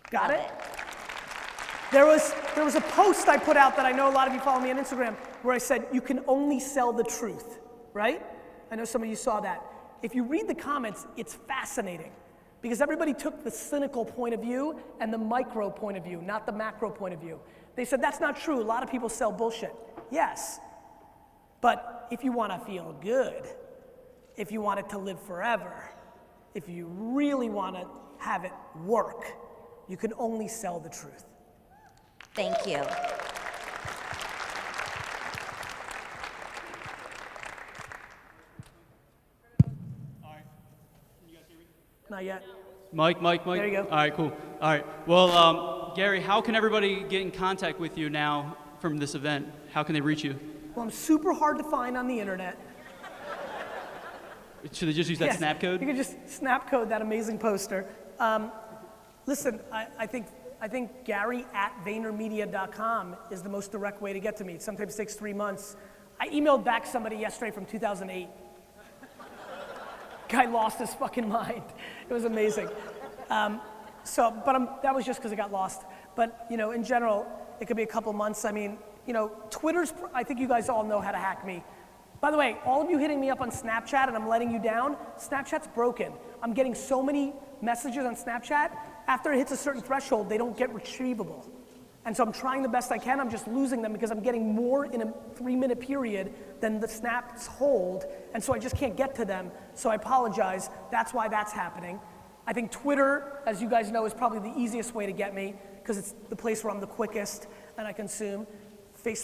[SPEAKER 4] Got it? There was a post I put out that I know a lot of you follow me on Instagram where I said, you can only sell the truth, right? I know some of you saw that. If you read the comments, it's fascinating because everybody took the cynical point of view and the micro point of view, not the macro point of view. They said, that's not true. A lot of people sell bullshit. Yes, but if you want to feel good, if you want it to live forever, if you really want to have it work, you can only sell the truth.
[SPEAKER 13] Thank you.
[SPEAKER 4] Not yet.
[SPEAKER 1] Mike.
[SPEAKER 4] There you go.
[SPEAKER 1] All right, cool. All right. Well, Gary, how can everybody get in contact with you now from this event? How can they reach you?
[SPEAKER 4] Well, I'm super hard to find on the internet.
[SPEAKER 1] Should they just use that
[SPEAKER 4] Yes,
[SPEAKER 1] snap code?
[SPEAKER 4] You can just snap code that amazing poster. Listen, I think Gary at Vaynermedia.com is the most direct way to get to me. It sometimes takes 3 months. I emailed back somebody yesterday from 2008. Guy lost his fucking mind. It was amazing. That was just because it got lost. But in general, it could be a couple months. I mean, Twitter's. I think you guys all know how to hack me. By the way, all of you hitting me up on Snapchat and I'm letting you down, Snapchat's broken. I'm getting so many messages on Snapchat, after it hits a certain threshold, they don't get retrievable. And so I'm trying the best I can, I'm just losing them because I'm getting more in a 3-minute period than the snaps hold, and so I just can't get to them, so I apologize. That's why that's happening. I think Twitter, as you guys know, is probably the easiest way to get me because it's the place where I'm the quickest and I consume.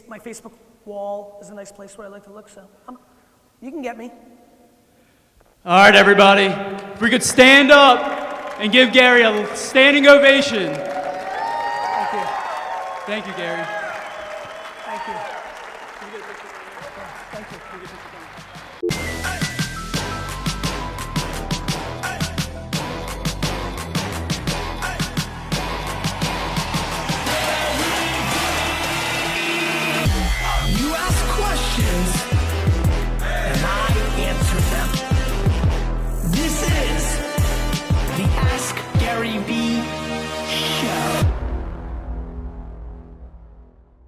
[SPEAKER 4] My Facebook wall is a nice place where I like to look, so you can get me.
[SPEAKER 1] All right, everybody. If we could stand up and give Gary a standing ovation.
[SPEAKER 4] Thank you.
[SPEAKER 1] Thank you, Gary.
[SPEAKER 4] Thank you. Thank you.
[SPEAKER 3] You ask questions, and I answer them. This is the Ask Gary V